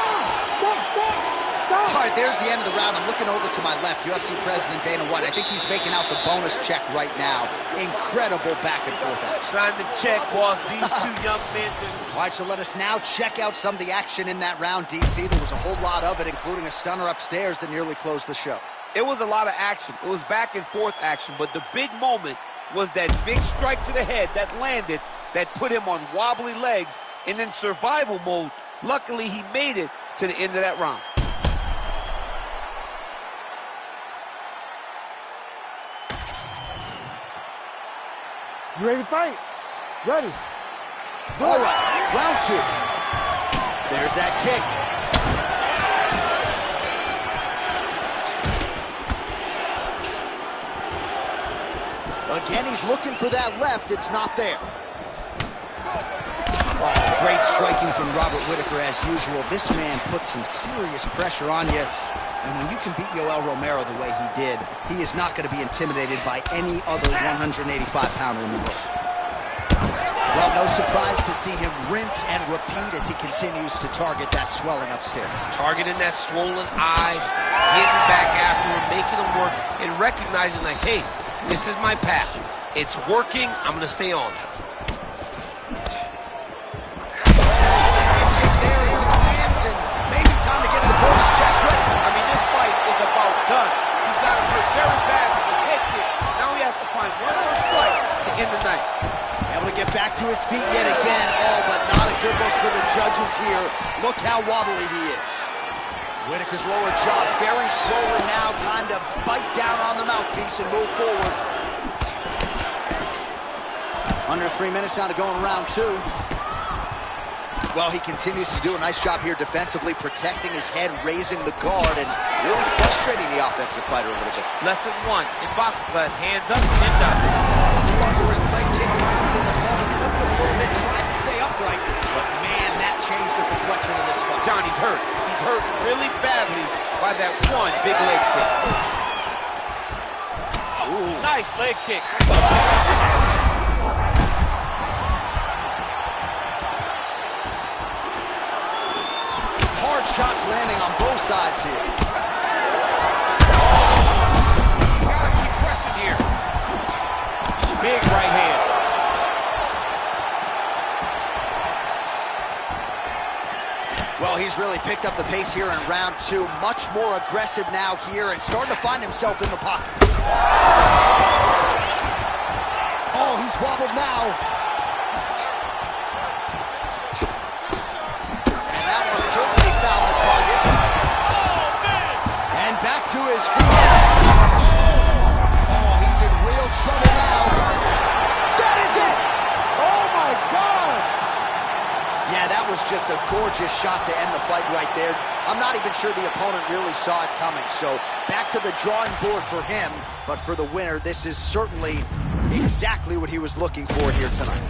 All right, there's the end of the round. I'm looking over to my left, UFC President Dana White. I think he's making out the bonus check right now. Incredible back and forth action. Sign the check, boss. These two young men. All right, so let us now check out some of the action in that round, DC. There was a whole lot of it, including a stunner upstairs that nearly closed the show. It was a lot of action. It was back and forth action, but the big moment was that big strike to the head that landed, that put him on wobbly legs and in survival mode. Luckily, he made it to the end of that round. You ready to fight? Ready. All right, round two. There's that kick. Again, he's looking for that left. It's not there. Oh, great striking from Robert Whittaker as usual. This man puts some serious pressure on you. And when you can beat Yoel Romero the way he did, he is not going to be intimidated by any other 185-pounder in the world. Well, no surprise to see him rinse and repeat as he continues to target that swelling upstairs. Targeting that swollen eye, getting back after him, making him work, and recognizing like, hey, this is my path. It's working. I'm going to stay on it. There is his hands, and maybe time to get the bonus checks ready. I mean, this fight is about done. He's got him hurt very bad with his head kick. Now he has to find feet yet again. Oh, but not a good look for the judges here. Look how wobbly he is. Whitaker's lower jaw very swollen now. Time to bite down on the mouthpiece and move forward. Under 3 minutes now to go in round 2. Well, he continues to do a nice job here defensively, protecting his head, raising the guard, and really frustrating the offensive fighter a little bit. Lesson 1 in boxing class: hands up, chin down. Thunderous leg kick turns his opponent, flipped it a little bit, trying to stay upright, but man, that changed the complexion of this fight. Johnny's hurt. He's hurt really badly by that one big leg kick. Oh, nice leg kick. Hard shots landing on both sides here. You gotta keep pressing here. Big right hand. Well, he's really picked up the pace here in round 2. Much more aggressive now here and starting to find himself in the pocket. Oh, he's wobbled now. And that one certainly found the target. And back to his feet. Oh, he's in real trouble now. That is it! Oh, my God! Yeah, that was just a gorgeous shot to end the fight right there. I'm not even sure the opponent really saw it coming. So back to the drawing board for him. But for the winner, this is certainly exactly what he was looking for here tonight.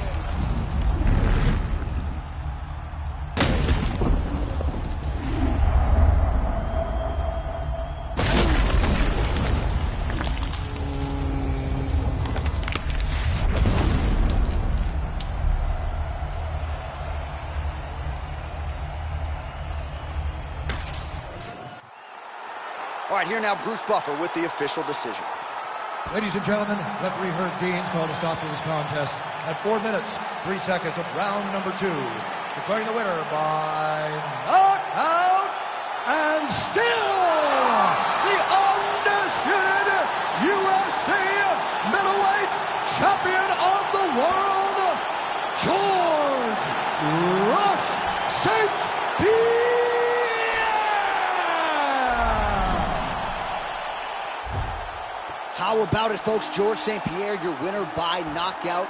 All right, here now Bruce Buffer with the official decision. Ladies and gentlemen, referee Herb Dean's called a stop to this contest at 4 minutes, 3 seconds of round number 2. Declaring the winner by knockout and still the undisputed UFC middleweight champion of the world, George Rush St. Pierre. How about it, folks? George St. Pierre, your winner by knockout.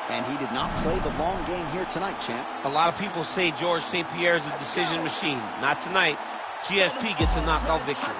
And he did not play the long game here tonight, champ. A lot of people say George St. Pierre is a decision machine. Not tonight. GSP gets a knockout victory.